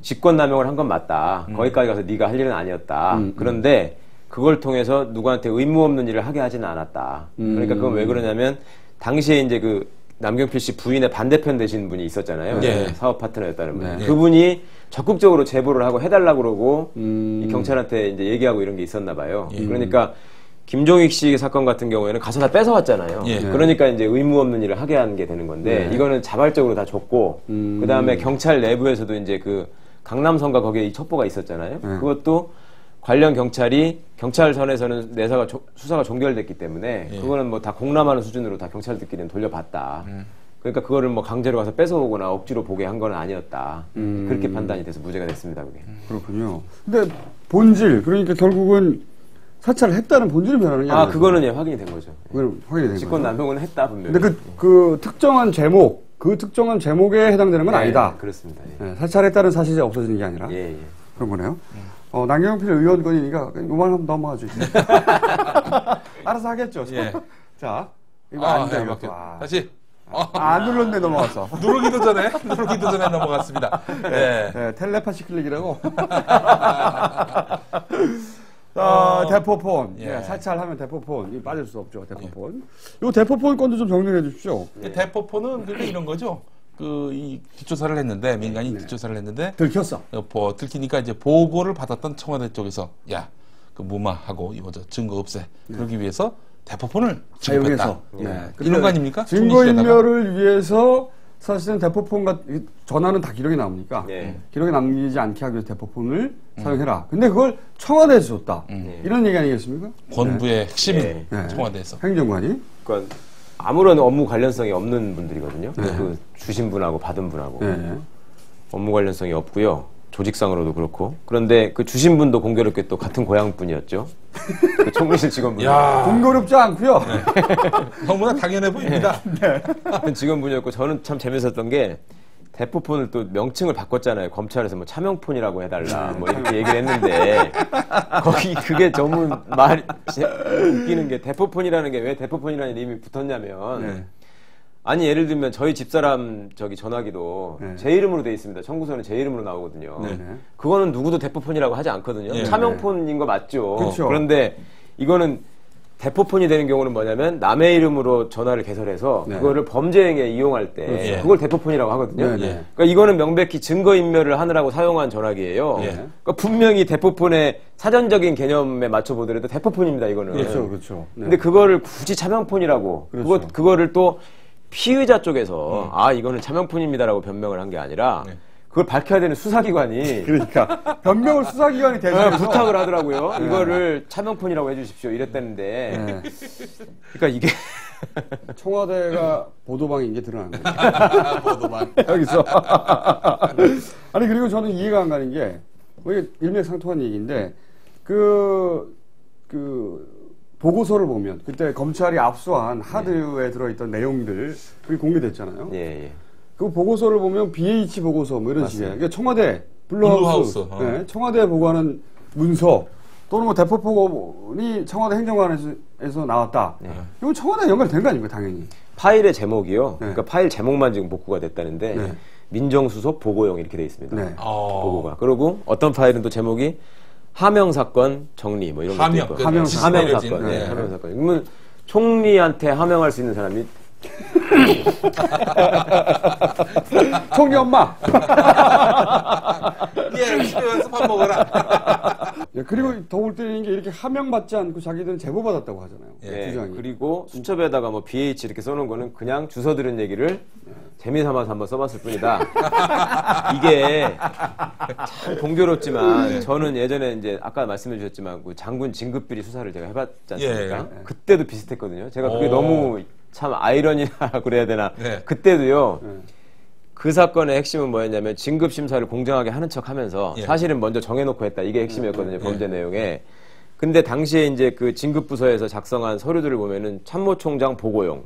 직권남용을 한 건 맞다. 거기까지 가서 네가 할 일은 아니었다. 그런데 그걸 통해서 누구한테 의무 없는 일을 하게 하지는 않았다. 그러니까 그건 왜 그러냐면 당시에 이제 그 남경필 씨 부인의 반대편 되신 분이 있었잖아요. 사업 파트너였다는 분. 그분이 적극적으로 제보를 하고 해달라고 그러고 이 경찰한테 이제 얘기하고 이런 게 있었나 봐요. 그러니까 김종익 씨 사건 같은 경우에는 가서 다 뺏어왔잖아요. 그러니까 이제 의무 없는 일을 하게 하는 게 되는 건데 이거는 자발적으로 다 줬고 그 다음에 경찰 내부에서도 이제 그 강남선과 거기에 이 첩보가 있었잖아요. 그것도 관련 경찰이 경찰선에서는 내사가 수사가 종결됐기 때문에 그거는 뭐 다 공람하는 수준으로 다 경찰들끼리는 돌려봤다. 그러니까 그거를 뭐 강제로 가서 뺏어오거나 억지로 보게 한 건 아니었다. 그렇게 판단이 돼서 무죄가 됐습니다. 그게.
그렇군요. 근데 본질 그러니까 결국은 사찰을 했다는 본질이 변하는 게 아니에요.
그거는 확인이 된 거죠.
그건 확인이 된 거죠.
직권남용은 했다 분명히.
근데 그 특정한 제목 그 특정한 제목에 해당되는 건 아니다.
그렇습니다.
사찰했다는 사실이 없어지는 게 아니라 그런 거네요. 남경필 의원 건이니까 요만 한번 넘어가죠. 알아서 하겠죠. 자, 이거 안 돼요.
다시.
안 눌렀네 넘어갔어.
누르기도 전에 넘어갔습니다.
텔레파시 클릭이라고. 대포폰. 사찰하면 대포폰. 이 빠질 수 없죠. 대포폰. 요 대포폰 건도 좀 정리해 주십시오.
대포폰은 그러니까 이런 거죠. 이 뒷조사를 했는데 민간인 뒷조사를 했는데
들켰어.
들키니까 이제 보고를 받았던 청와대 쪽에서 그 무마하고 이거 증거 없애 그러기 위해서 대포폰을 지급했다. 이런 거 아닙니까?
증거인멸을 위해서 사실은 대포폰 전화는 다 기록에 남으니까 기록에 남기지 않게 하기 위해서 대포폰을 사용해라. 근데 그걸 청와대에서 줬다. 이런 얘기 아니겠습니까?
권부의 핵심인 청와대에서.
행정관이.
그러니까 아무런 업무 관련성이 없는 분들이거든요. 그 주신 분하고 받은 분하고 업무 관련성이 없고요. 조직상으로도 그렇고. 그런데 그 주신 분도 공교롭게 또 같은 고향 분이었죠. 그 총리실 직원분.
공교롭지 않고요.
너무나 당연해 보입니다.
같은 직원분이었고 저는 참 재밌었던 게 대포폰을 또 명칭을 바꿨잖아요. 검찰에서 뭐 차명폰이라고 해달라 뭐 이렇게 얘기를 했는데 거기 그게 전문 말이 웃기는 게 대포폰이라는 게 왜 대포폰이라는 이름이 붙었냐면 아니 예를 들면 저희 집사람 전화기도 제 이름으로 돼 있습니다. 청구서는 제 이름으로 나오거든요. 그거는 누구도 대포폰이라고 하지 않거든요. 차명폰인 거 맞죠.
그렇죠.
그런데 이거는 대포폰이 되는 경우는 뭐냐면 남의 이름으로 전화를 개설해서
네.
그거를 범죄 행위에 이용할 때
그렇죠.
그걸 대포폰이라고 하거든요.
네, 네.
그러니까 이거는 명백히 증거인멸을 하느라고 사용한 전화기예요. 그러니까 분명히 대포폰의 사전적인 개념에 맞춰 보더라도 대포폰입니다. 이거는.
그렇죠, 그렇죠. 네.
근데 그거를 굳이 차명폰이라고
그렇죠.
그거를 또 피의자 쪽에서 아 이거는 차명폰입니다라고 변명을 한 게 아니라 그걸 밝혀야 되는 수사기관이
그러니까 변명을 수사기관이 대신해서
부탁을 하더라고요. 이거를 차명폰이라고 해주십시오. 이랬다는데. 그러니까 이게
청와대가 보도방인 게 드러나는 거예요.
보도만.
여기서. 아니 그리고 저는 이해가 안 가는 게 이게 일맥상통한 얘기인데 그 보고서를 보면 그때 검찰이 압수한 하드에 들어있던 내용들 그게 공개됐잖아요.
예, 예.
그 보고서를 보면 BH 보고서 뭐 이런 식이에요. 그러니까 청와대 블루하우스, 네, 청와대에 보고하는 문서 또는 뭐 대포폰이 청와대 행정관에서 나왔다. 이건 청와대 연결된 거 아닙니까, 당연히.
파일의 제목이요.
네.
그러니까 파일 제목만 지금 복구가 됐다는데
네.
민정수석 보고용 이렇게 돼 있습니다.
네.
보고가. 그리고 어떤 파일은 또 제목이 하명 사건 정리 뭐 이런 것도
하명,
있고.
그
하명
지시를
사건.
네.
네. 하명 사건. 그러면 총리한테 하명할 수 있는 사람이
총리 엄마.
예, 집에 와서 밥 먹어라.
그리고 더 울 때리는 게 이렇게 하명받지 않고 자기들은 제보받았다고 하잖아요.
예,
주장이.
그리고 수첩에다가 뭐 BH 이렇게 써놓은 거는 그냥 주워 들은 얘기를 재미삼아서 한번 써봤을 뿐이다. 이게 참 공교롭지만 저는 예전에 이제 아까 말씀해 주셨지만 그 장군 진급비리 수사를 제가 해봤지 않습니까?
예.
그때도 비슷했거든요. 제가 그게 너무 참 아이러니라고 그래야 되나.
네.
그때도요. 그 사건의 핵심은 뭐였냐면 진급 심사를 공정하게 하는 척하면서
예.
사실은 먼저 정해놓고 했다. 이게 핵심이었거든요. 범죄 내용에. 근데 당시에 이제 그 진급 부서에서 작성한 서류들을 보면은 참모총장 보고용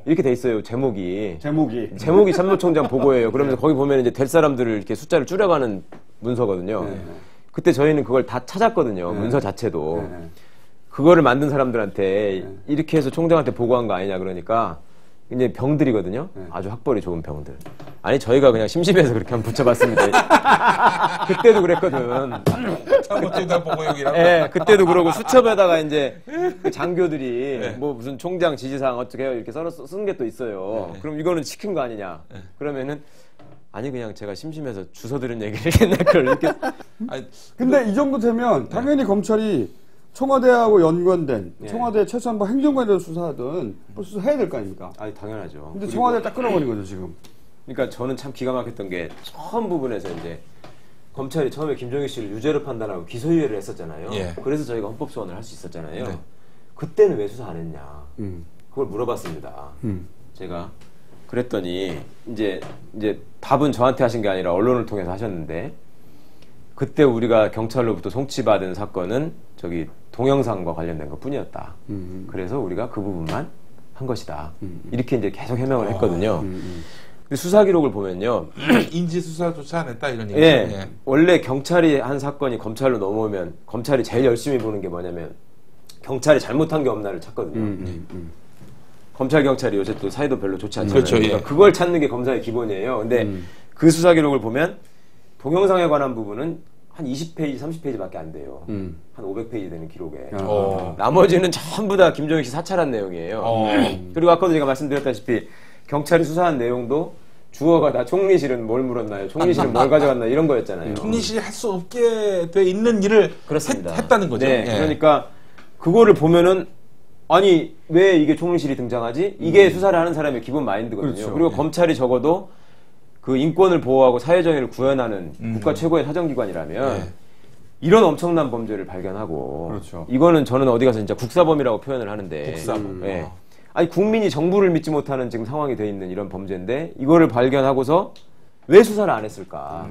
이렇게 돼 있어요. 제목이 참모총장 보고예요. 그러면서 거기 보면 이제 될 사람들을 이렇게 숫자를 줄여가는 문서거든요. 그때 저희는 그걸 다 찾았거든요. 문서 자체도. 그거를 만든 사람들한테 이렇게 해서 총장한테 보고한 거 아니냐 그러니까 이제 병들이거든요. 아주 학벌이 좋은 병들. 아니 저희가 그냥 심심해서 그렇게 한번 붙여봤습니다. 그때도 그랬거든.
참모총장 보고용이라고.
예, 그때도 그러고 수첩에다가 이제 그 장교들이 뭐 무슨 총장 지시사항 어떻게 해요 이렇게 쓴 게 또 있어요. 그럼 이거는 시킨 거 아니냐? 그러면은 아니 그냥 제가 심심해서 주워 들은 얘기를 옛날 걸 이렇게.
아니,
근데 이 정도 되면 당연히 검찰이 청와대하고 연관된 청와대 최소한 뭐 행정관에 수사하든 뭐 수사해야 될 거 아닙니까?
아니 당연하죠.
근데 청와대 딱 끊어버린 거죠 지금.
그러니까 저는 참 기가 막혔던 게 처음 부분에서 이제 검찰이 처음에 김종익 씨를 유죄로 판단하고 기소유예를 했었잖아요.
예.
그래서 저희가 헌법 소원을 할 수 있었잖아요.
네.
그때는 왜 수사 안 했냐? 그걸 물어봤습니다. 제가 그랬더니 이제 답은 저한테 하신 게 아니라 언론을 통해서 하셨는데 그때 우리가 경찰로부터 송치받은 사건은 저기 동영상과 관련된 것뿐이었다. 그래서 우리가 그 부분만 한 것이다. 이렇게 이제 계속 해명을 했거든요. 근데 수사 기록을 보면요.
인지 수사조차 안 했다 이런 얘기죠.
예. 원래 경찰이 한 사건이 검찰로 넘어오면 검찰이 제일 열심히 보는 게 뭐냐면 경찰이 잘못한 게 없나를 찾거든요. 검찰 경찰이 요새 또 사이도 별로 좋지 않잖아요.
그렇죠, 예.
그러니까 그걸 찾는 게 검사의 기본이에요. 근데 그 수사 기록을 보면 동영상에 관한 부분은 한 20페이지, 30페이지밖에 안 돼요. 한 500페이지 되는 기록에. 나머지는 전부 다 김종익 씨 사찰한 내용이에요. 그리고 아까도 제가 말씀드렸다시피 경찰이 수사한 내용도 주어가 다 총리실은 뭘 물었나요? 총리실은 뭘 가져갔나 이런 거였잖아요.
총리실이 할 수 없게 돼 있는 일을
그렇습니다.
했다는 거죠.
네,
예.
그러니까 그거를 보면은 아니 왜 이게 총리실이 등장하지? 이게 수사를 하는 사람의 기본 마인드거든요.
그렇죠.
그리고 검찰이 적어도 그 인권을 보호하고 사회정의를 구현하는 국가 최고의 사정기관이라면 이런 엄청난 범죄를 발견하고
그렇죠.
이거는 저는 어디 가서 진짜 국사범이라고 표현을 하는데
국사범.
예. 아니 국민이 정부를 믿지 못하는 지금 상황이 돼 있는 이런 범죄인데 이거를 발견하고서 왜 수사를 안 했을까?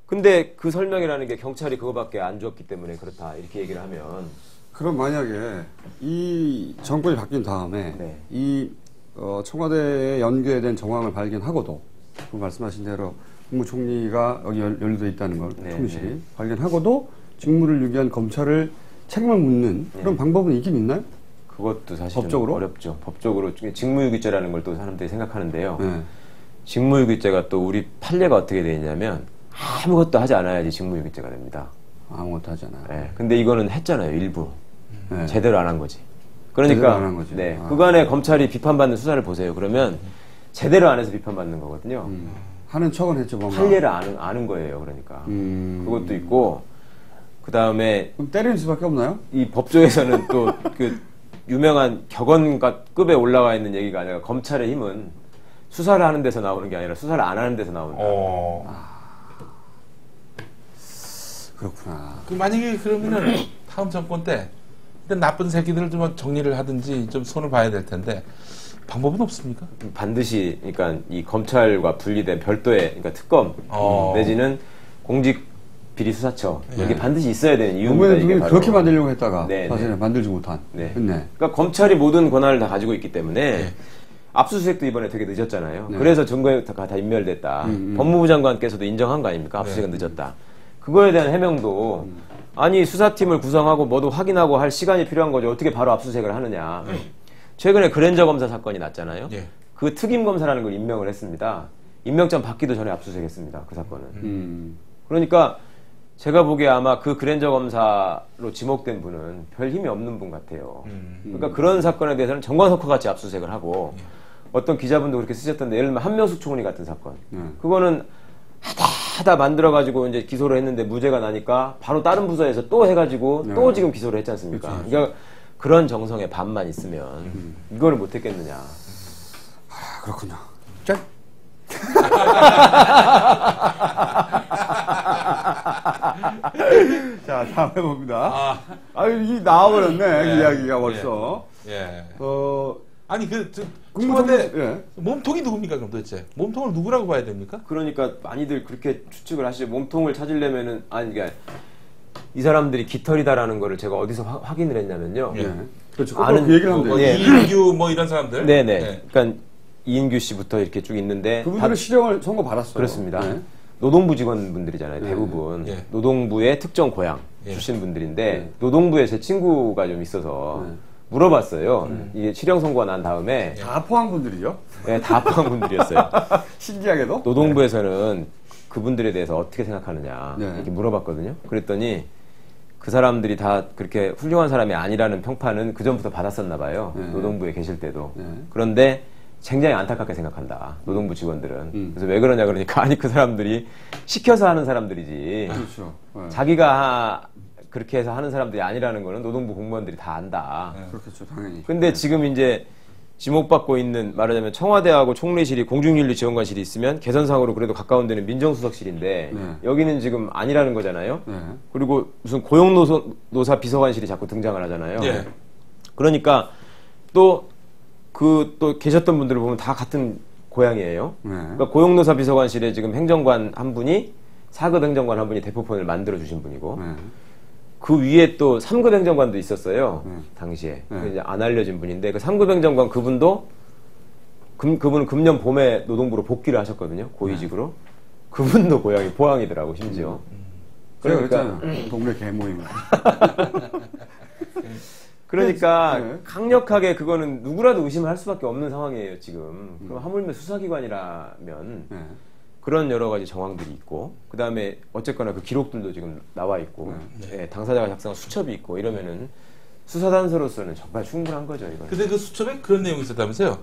근데 그 설명이라는 게 경찰이 그거밖에 안 줬기 때문에 그렇다 이렇게 얘기를 하면
그럼 만약에 이 정권이 바뀐 다음에 이 청와대에 연계된 정황을 발견하고도 그 말씀하신 대로 국무총리가 여기 연루되어 있다는 걸 총리실이 발견하고도 직무를 유기한 검찰을 책임을 묻는 그런 방법은 있긴 있나요?
그것도 사실은
법적으로?
어렵죠. 법적으로 직무유기죄라는 걸 또 사람들이 생각하는데요. 직무유기죄가 또 우리 판례가 어떻게 되어 있냐면 아무것도 하지 않아야지 직무유기죄가 됩니다.
아무것도 하지 않아요.
네. 근데 이거는 했잖아요. 일부.
네.
제대로 안 한 거지.
제대로
그러니까
안 한 거지.
네,
아.
그간에 검찰이 비판받는 수사를 보세요. 그러면 제대로 안 해서 비판받는 거거든요.
하는 척은 했죠, 뭔가.
판례를 아는 거예요. 그러니까 그것도 있고 그 다음에
그럼 때리는 수밖에 없나요?
이 법조에서는 또 그 유명한 격언급에 올라와 있는 얘기가 아니라 검찰의 힘은 수사를 하는 데서 나오는 게 아니라 수사를 안 하는 데서 나온다.
그렇구나.
그 만약에 그러면은 다음 정권 때 일단 나쁜 새끼들을 좀 정리를 하든지 좀 손을 봐야 될 텐데 방법은 없습니까?
반드시 그러니까 이 검찰과 분리된 별도의 그러니까 특검 내지는 공직 비리 수사처 이게 반드시 있어야 되는 이유입니다.
노무현
이게
대통령이
바로.
그렇게 만들려고 했다가
네,
사실
네.
만들지 못한.
네.
네.
그러니까 검찰이 모든 권한을 다 가지고 있기 때문에
네.
압수수색도 이번에 되게 늦었잖아요.
네.
그래서 증거가 다 인멸됐다. 법무부 장관께서도 인정한 거 아닙니까? 압수수색은 늦었다. 그거에 대한 해명도 아니 수사팀을 구성하고 뭐도 확인하고 할 시간이 필요한 거죠. 어떻게 바로 압수수색을 하느냐. 최근에 그랜저 검사 사건이 났잖아요.
예.
그 특임 검사라는 걸 임명을 했습니다. 임명장 받기도 전에 압수수색했습니다. 그 사건은. 그러니까 제가 보기에 아마 그 그랜저 검사로 지목된 분은 별 힘이 없는 분 같아요. 그러니까 그런 사건에 대해서는 정관석화 같이 압수수색을 하고 어떤 기자분도 그렇게 쓰셨던데 예를 들면 한명숙 총리 같은 사건. 그거는 하다 만들어가지고 이제 기소를 했는데 무죄가 나니까 바로 다른 부서에서 또 해가지고 또 지금 기소를 했지 않습니까?
그치.
그러니까 그런 정성의 반만 있으면 이거를 못했겠느냐.
아, 그렇군요. 짠. 자, 다음 해봅니다. 이 나와버렸네, 그 이야기가 벌써.
예. 아니 청와대
국무총리, 예.
몸통이 누굽니까 그럼 도대체? 몸통을 누구라고 봐야 됩니까?
그러니까 많이들 그렇게 추측을 하시죠. 몸통을 찾으려면은 아니 그러니까 이 사람들이 깃털이다라는 거를 제가 어디서 확인을 했냐면요.
예.
그렇죠. 아는 그 얘기를 하면 돼요.
예.
이인규 뭐 이런 사람들.
네네.
네.
그러니까 이인규 씨부터 이렇게 쭉 있는데
그분들은 실형을 선고 받았어요.
그렇습니다.
네.
노동부 직원분들이잖아요. 대부분
예.
노동부의 특정 고향
예.
출신 분들인데 노동부에 제 친구가 좀 있어서 물어봤어요. 이게 실형 선고가 난 다음에
다 포항 분들이죠.
네, 다 포항 분들이었어요.
신기하게도.
노동부에서는 그분들에 대해서 어떻게 생각하느냐
네.
이렇게 물어봤거든요. 그랬더니 그 사람들이 다 그렇게 훌륭한 사람이 아니라는 평판은 그 전부터 받았었나 봐요.
네.
노동부에 계실 때도.
네.
그런데 굉장히 안타깝게 생각한다. 노동부 직원들은. 그래서 왜 그러냐 그러니까 아니 그 사람들이 시켜서 하는 사람들이지.
그렇죠. 네.
자기가 그렇게 해서 하는 사람들이 아니라는 거는 노동부 공무원들이 다 안다.
그렇겠죠, 당연히.
근데 지금 이제 지목받고 있는 말하자면 청와대하고 총리실이 공중윤리지원관실이 있으면 개선상으로 그래도 가까운 데는 민정수석실인데
네.
여기는 지금 아니라는 거잖아요.
네.
그리고 무슨 고용노사 비서관실이 자꾸 등장을 하잖아요.
예.
그러니까 또 계셨던 분들을 보면 다 같은 고향이에요.
네.
그러니까 고용노사 비서관실에 지금 행정관 한 분이 4급 행정관 한 분이 대포폰을 만들어 주신 분이고
네.
그 위에 또 3급 행정관도 있었어요.
네.
당시에.
네.
이제 안 알려진 분인데 그 3급 행정관 그분도 그분은 금년 봄에 노동부로 복귀를 하셨거든요. 고위직으로. 그분도 고향이 포항이더라고 심지어.
제가 그랬잖아요. 동네 개모임.
그러니까
네.
강력하게 그거는 누구라도 의심을 할 수밖에 없는 상황이에요 지금. 그럼 하물며 수사기관이라면
네.
그런 여러 가지 정황들이 있고 그 다음에 어쨌거나 그 기록들도 지금 나와 있고 예, 당사자가 작성한 수첩이 있고 이러면은 수사단서로서는 정말 충분한 거죠 이건.
근데 그 수첩에 그런 내용이 있었다면서요?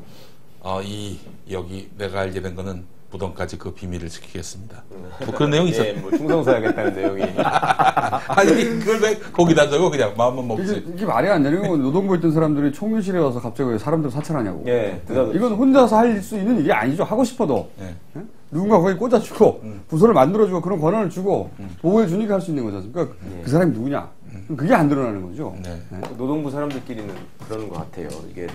여기 내가 알게 된 거는 무덤까지 그 비밀을 지키겠습니다. 뭐 그런 내용이 있었.
예, 뭐 충성서야겠다는 내용이.
아니 그걸 왜 거기다 적어 그냥 마음만 먹지.
이게 말이 안 되는 건 노동부에 있던 사람들이 총리실에 와서 갑자기 왜 사람들 사찰하냐고.
예,
이건 혼자서 할 수 있는 일이 아니죠. 하고 싶어도.
예.
예? 누군가 거기 꽂아주고 부서를 만들어주고 그런 권한을 주고 보호해주니까 할 수 있는 거죠. 그러니까 그 사람이 누구냐. 그게 안 드러나는 거죠.
네.
노동부 사람들끼리는 그러는 것 같아요. 이게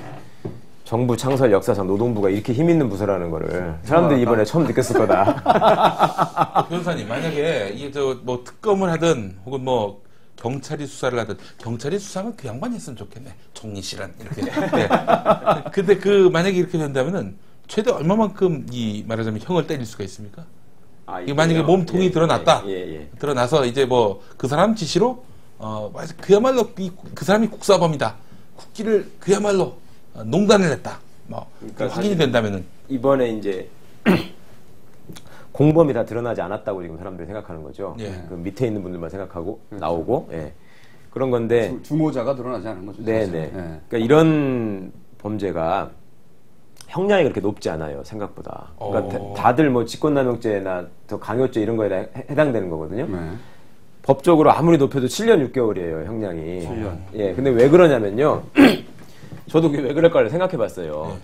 정부 창설 역사상 노동부가 이렇게 힘 있는 부서라는 거를 사람들이 이번에 처음 느꼈을 거다.
변호사님 만약에 이게 뭐 특검을 하든 혹은 뭐 경찰이 수사를 하든 경찰이 수사는 그 양반이 했으면 좋겠네. 총리실은 이렇게. 네. 근데 만약에 이렇게 된다면은 최대 얼마만큼 말하자면 형을 때릴 수가 있습니까? 이게 만약에 몸통이 드러났다. 드러나서 이제 뭐 그 사람 지시로 그야말로 그 사람이 국사범이다. 국기를 그야말로 농단을 했다. 뭐
그러니까
확인이 된다면은
이번에 이제 공범이 다 드러나지 않았다고 지금 사람들이 생각하는 거죠.
예.
그 밑에 있는 분들만 생각하고 나오고. 예. 그런 건데
주모자가 드러나지 않은 거죠.
네네.
네.
그러니까 이런 범죄가 형량이 그렇게 높지 않아요, 생각보다. 그러니까 다들 뭐 직권남용죄나 더 강요죄 이런 거에 해당되는 거거든요.
네.
법적으로 아무리 높여도 7년 6개월이에요, 형량이.
7년.
예, 근데 왜 그러냐면요. 저도 그게 왜 그럴까를 생각해 봤어요.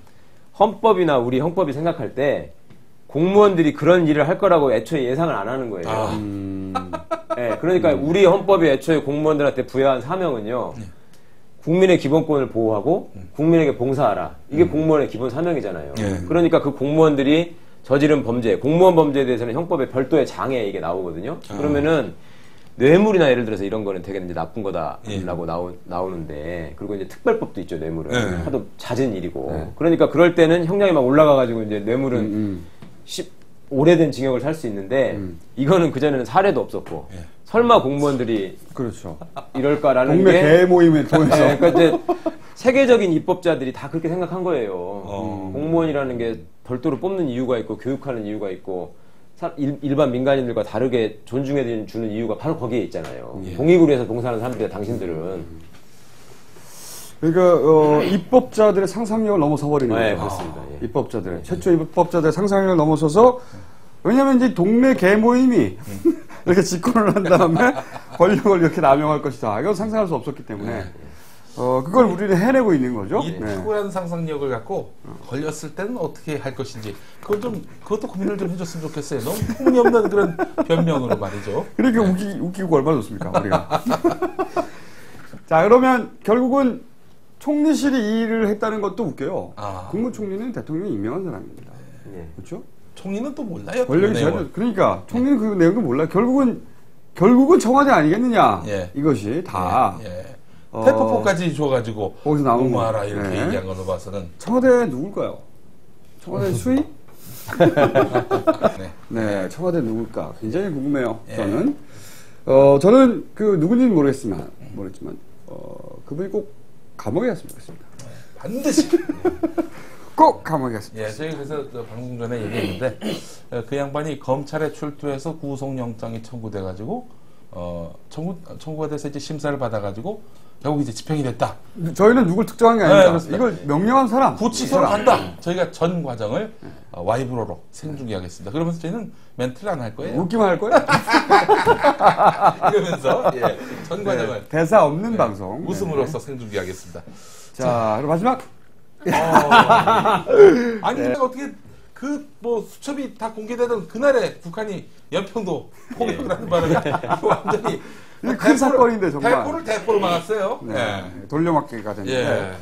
헌법이나 우리 형법이 생각할 때 공무원들이 그런 일을 할 거라고 애초에 예상을 안 하는 거예요. 예, 그러니까 우리 헌법이 애초에 공무원들한테 부여한 사명은요. 국민의 기본권을 보호하고 국민에게 봉사하라. 이게 공무원의 기본 사명이잖아요. 그러니까 그 공무원들이 저지른 범죄, 공무원 범죄에 대해서는 형법에 별도의 장에 이게 나오거든요. 그러면은 뇌물이나 예를 들어서 이런 거는 되게 이제 나쁜 거다라고 나오는데, 그리고 이제 특별법도 있죠, 뇌물은. 하도 잦은 일이고. 그러니까 그럴 때는 형량이 막 올라가가지고 이제 뇌물은 오래된 징역을 살 수 있는데, 이거는 그전에는 사례도 없었고, 설마 공무원들이
그렇죠.
이럴까라는
동네
게
대모임을 통해서
그러니까 이제 세계적인 입법자들이 다 그렇게 생각한 거예요. 공무원이라는 게 별도로 뽑는 이유가 있고 교육하는 이유가 있고 일반 민간인들과 다르게 존중해 주는 이유가 바로 거기에 있잖아요. 공익을 위해서 봉사하는 사람들이 당신들은.
그러니까 입법자들의 상상력을 넘어서 버리는 거죠.
네, 그렇습니다. 예.
입법자들의 최초 입법자들의 상상력을 넘어서서, 왜냐하면 이제 동네 개모임이 이렇게 집권을 한 다음에 권력을 이렇게 남용할 것이다. 이건 상상할 수 없었기 때문에 그걸 우리는 해내고 있는 거죠.
이 탁월한 상상력을 갖고 걸렸을 때는 어떻게 할 것인지 그것도 고민을 좀 해줬으면 좋겠어요. 너무 터무니없는 그런 변명으로 말이죠.
그러니까 웃기고 얼마나 좋습니까, 우리가. 자, 그러면 결국은 총리실이 이 일을 했다는 것도 웃겨요. 국무총리는 대통령이 임명한 사람입니다. 그렇죠?
총리는 또 몰라요.
권력이 제한돼. 그러니까 총리는 그 내용도 몰라요. 결국은 청와대 아니겠느냐. 이것이 다.
대포포까지 줘가지고
거기서 나온 거.
하라 이렇게 얘기한 걸로 봐서는.
청와대 누굴까요? 청와대 수위? 네, 청와대 누굴까? 굉장히 궁금해요. 저는 그 누군지는 모르겠지만 그분이 꼭 감옥에 갔으면 좋겠습니다.
반드시.
꼭 감옥에 갔습니다.
저희 그래서 방송 전에 얘기했는데 그 양반이 검찰에 출두해서 구속영장이 청구돼가지고 청구가 돼서 이제 심사를 받아가지고 결국 이제 집행이 됐다.
저희는 누굴 특정한 게 아닙니다. 이걸 명령한 사람.
구치소로 간다. 저희가 전 과정을 와이브로로 생중계하겠습니다. 그러면서 저희는 멘트를 안 할 거예요.
웃기만 할 거예요?
이러면서 전 과정을
대사 없는 방송.
웃음으로써 생중계하겠습니다.
자, 그럼 마지막.
아니 근데 어떻게 그 뭐 수첩이 다 공개되던 그날에 북한이 연평도 폭격을 하는 바람에 완전히
큰 사건인데 정말
대포로 막았어요.
돌려막기가 됐는데.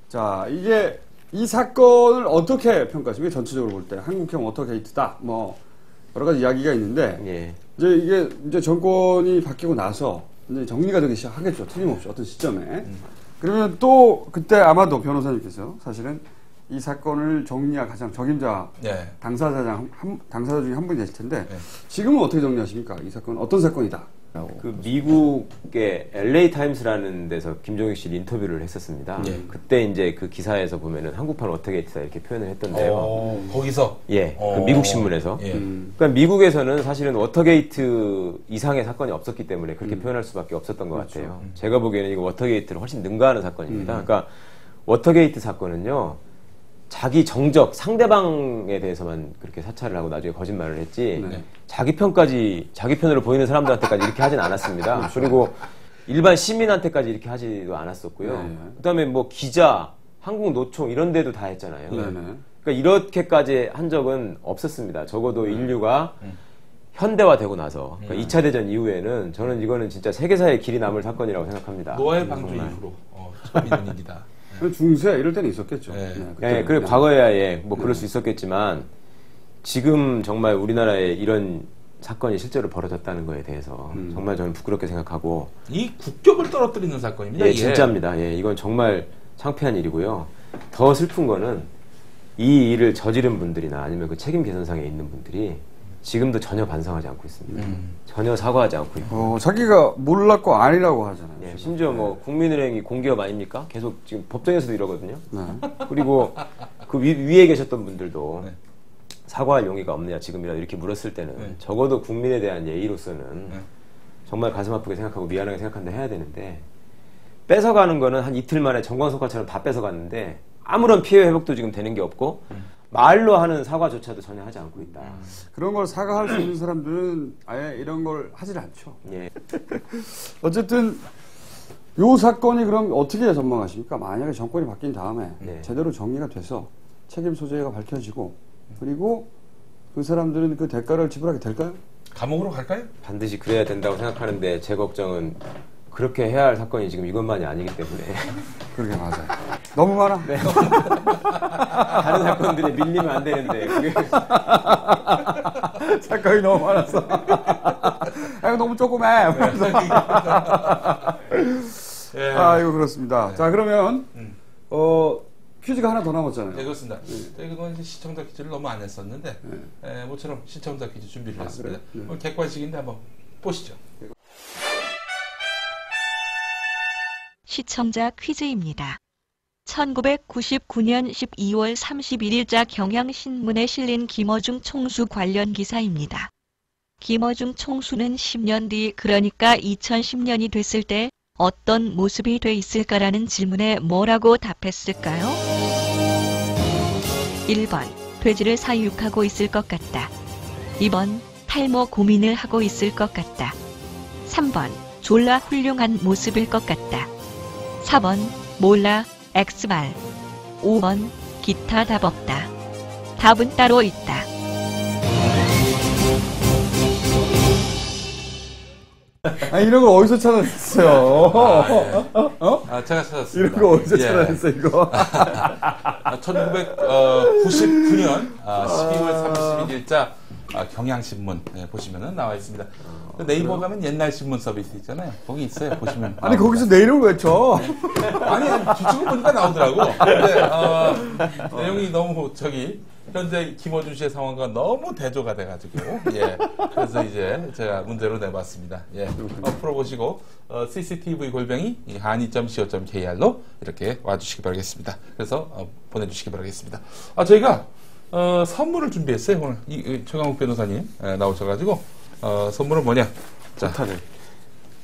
자, 이게 이 사건을 어떻게 평가하십니까? 전체적으로 볼 때 한국형 워터게이트다. 뭐 여러 가지 이야기가 있는데 이제 이게 정권이 바뀌고 나서 이제 정리가 되기 시작하겠죠. 틀림없이 어떤 시점에. 그러면 또 그때 아마도 변호사님께서 사실은 이 사건을 정리할 가장 적임자 당사자 중에 한 분이 되실 텐데 지금은 어떻게 정리하십니까? 이 사건은 어떤 사건이다?
그 미국의 LA 타임스라는 데서 김종익 씨 인터뷰를 했었습니다. 그때 이제 그 기사에서 보면은 한국판 워터게이트다 이렇게 표현을 했던데요.
거기서?
그 미국 신문에서. 그러니까 미국에서는 사실은 워터게이트 이상의 사건이 없었기 때문에 그렇게 표현할 수밖에 없었던 것 같아요. 제가 보기에는 이거 워터게이트를 훨씬 능가하는 사건입니다. 그러니까 워터게이트 사건은요. 자기 정적, 상대방에 대해서만 그렇게 사찰을 하고 나중에 거짓말을 했지 자기 편으로 보이는 사람들한테까지 이렇게 하진 않았습니다. 그리고 일반 시민한테까지 이렇게 하지도 않았었고요. 그다음에 뭐 기자, 한국노총 이런 데도 다 했잖아요. 그러니까 이렇게까지 한 적은 없었습니다. 적어도 인류가 현대화되고 나서 그러니까 2차 대전 이후에는 저는 이거는 진짜 세계사의 길이 남을 사건이라고 생각합니다.
노아의 방주 이후로 처음 있는 일이다.
중세 이럴 때는 있었겠죠.
그래 과거에야 뭐 그럴 수 있었겠지만 지금 정말 우리나라에 이런 사건이 실제로 벌어졌다는 거에 대해서 정말 저는 부끄럽게 생각하고
이 국격을 떨어뜨리는 사건입니다.
진짜입니다. 이건 정말 창피한 일이고요. 더 슬픈 거는 이 일을 저지른 분들이나 아니면 그 책임 계산상에 있는 분들이 지금도 전혀 반성하지 않고 있습니다. 전혀 사과하지 않고 있고.
자기가 몰랐고 아니라고 하잖아요.
심지어 뭐 국민은행이 공기업 아닙니까? 계속 지금 법정에서도 이러거든요. 그리고 그 위에 계셨던 분들도 사과할 용의가 없느냐 지금이라도 이렇게 물었을 때는 적어도 국민에 대한 예의로서는 정말 가슴 아프게 생각하고 미안하게 생각한다 해야 되는데 뺏어가는 거는 한 이틀 만에 정광석화처럼 다 뺏어갔는데 아무런 피해 회복도 지금 되는 게 없고 말로 하는 사과조차도 전혀 하지 않고 있다.
그런 걸 사과할 수 있는 사람들은 아예 이런 걸 하질 않죠.
예.
어쨌든 요 사건이 그럼 어떻게 전망하십니까? 만약에 정권이 바뀐 다음에
네.
제대로 정리가 돼서 책임 소재가 밝혀지고 그리고 그 사람들은 그 대가를 지불하게 될까요?
감옥으로 갈까요?
반드시 그래야 된다고 생각하는데 제 걱정은 그렇게 해야 할 사건이 지금 이것만이 아니기 때문에
그러게 맞아요. 너무 많아.
네. 다른 사건들에 밀리면 안 되는데
사건이 너무 많아서 아, 너무 조그매.
예.
아 이거 그렇습니다. 자 그러면 퀴즈가 하나 더 남았잖아요.
네, 그렇습니다. 그건 이제 시청자 퀴즈를 너무 안 했었는데, 모처럼 시청자 퀴즈 준비를 했습니다.
그래요?
오늘 객관식인데 한번 보시죠.
시청자 퀴즈입니다. 1999년 12월 31일자 경향신문에 실린 김어중 총수 관련 기사입니다. 김어중 총수는 10년 뒤 그러니까 2010년이 됐을 때 어떤 모습이 돼 있을까라는 질문에 뭐라고 답했을까요? 1번 돼지를 사육하고 있을 것 같다. 2번 탈모 고민을 하고 있을 것 같다. 3번 졸라 훌륭한 모습일 것 같다. 4번 몰라 X말. 5번 기타 답 없다. 답은 따로 있다.
아 이런 걸 어디서 찾아냈어요?
제가 찾았습니다.
이런 거 어디서 찾아냈어 이거?
1999년 12월 31일자 경향신문 보시면은 나와 있습니다. 네이버 가면 옛날 신문 서비스 있잖아요. 거기 있어요. 보시면.
아니 거기서 내 이름을 왜 쳐?
아니 뒤쪽을 보니까 나오더라고. 근데 내용이 너무 현재 김어준 씨의 상황과 너무 대조가 돼가지고 그래서 이제 제가 문제로 내봤습니다. 풀어보시고 cctv@ 한이.co.kr로 이렇게 와주시기 바라겠습니다. 그래서 보내주시기 바라겠습니다. 저희가 선물을 준비했어요. 오늘 최강욱 변호사님 나오셔가지고 선물은 뭐냐? 자,
폭탄을.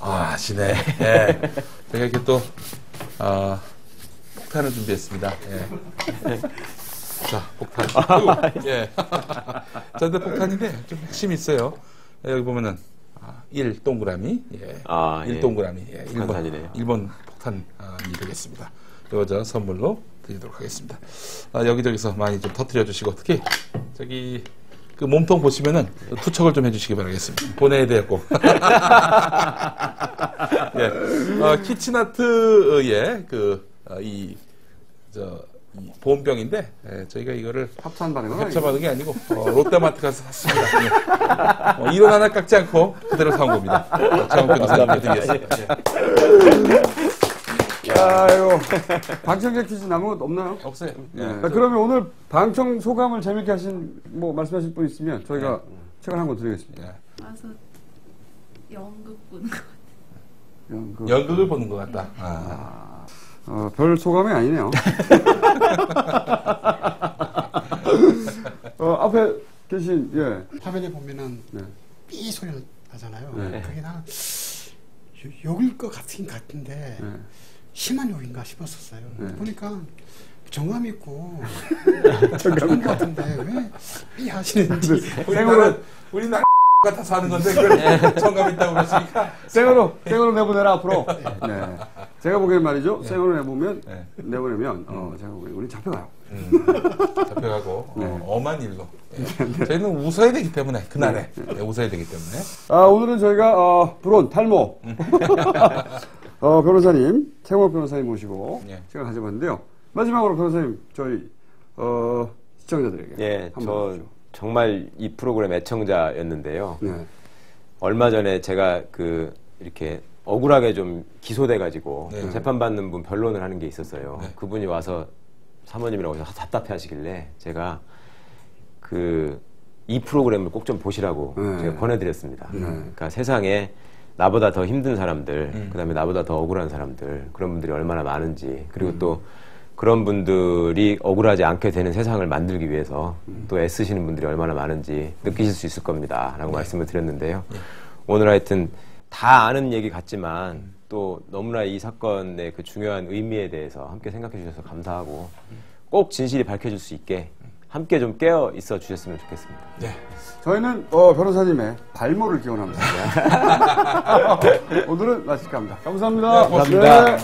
아시네. 제가 이렇게 또 폭탄을 준비했습니다. 자, 폭탄. 자, 근데 폭탄인데 좀 핵심이 있어요. 여기 보면은 1 동그라미, 1 동그라미, 1번 폭탄이 되겠습니다. 이거 저 선물로 드리도록 하겠습니다. 여기저기서 많이 좀 터뜨려 주시고 특히 저기 그 몸통 보시면은 투척을 좀 해주시기 바라겠습니다. 보내야 되고. 키치나트의 이 보온병인데 저희가 이거를 협찬받은 게 아니고 롯데마트 가서 샀습니다. 이론 하나 깎지 않고 그대로 사온 겁니다. 장훈 변호사님께 드리겠습니다.
아이고 방청객 퀴즈 남은 것 없나요?
없어요.
그러면 오늘 방청 소감을 재밌게 하신 말씀하실 분 있으면 저희가 책을 한 권 드리겠습니다.
와서 연극 보는 것 같아요.
연극을 보는 것 같다.
별 소감이 아니네요. 앞에 계신
화면에 보면은 삐 소리 나잖아요. 그게 나는 욕일 것 같은데 심한 욕인가 싶었었어요. 보니까 정감 있고 정감 같은데 왜 삐 하시는지.
우리 나 같아서 하는 건데 그걸 정감 있다고 그러시니까
생으로 내보내라 앞으로. 제가 보기엔 말이죠. 생으로 내보내면 제가 보기엔 우리 잡혀가요.
잡혀가고 엄한 일로. 저희는 웃어야 되기 때문에 그날에 웃어야 되기 때문에.
오늘은 저희가 불온 탈모 변호사님 최강욱 변호사님 모시고 시간 가져봤는데요. 마지막으로 변호사님 저희 시청자들에게
저 정말 이 프로그램 애청자였는데요. 얼마 전에 제가 이렇게 억울하게 좀 기소돼가지고 재판받는 분 변론을 하는 게 있었어요. 그분이 와서 사모님이라고 해서 답답해 하시길래 제가 이 프로그램을 꼭 좀 보시라고 제가 권해드렸습니다. 그러니까 세상에 나보다 더 힘든 사람들, 그다음에 나보다 더 억울한 사람들, 그런 분들이 얼마나 많은지, 그리고 또 그런 분들이 억울하지 않게 되는 세상을 만들기 위해서 또 애쓰시는 분들이 얼마나 많은지 느끼실 수 있을 겁니다. 라고 말씀을 드렸는데요. 오늘 하여튼 다 아는 얘기 같지만 또 너무나 이 사건의 그 중요한 의미에 대해서 함께 생각해 주셔서 감사하고 꼭 진실이 밝혀질 수 있게 함께 좀 깨어 있어 주셨으면 좋겠습니다.
네.
저희는 변호사님의 발모를 기원합니다. 오늘은 마칠까 합니다. 감사합니다.
네, 고맙습니다.
네.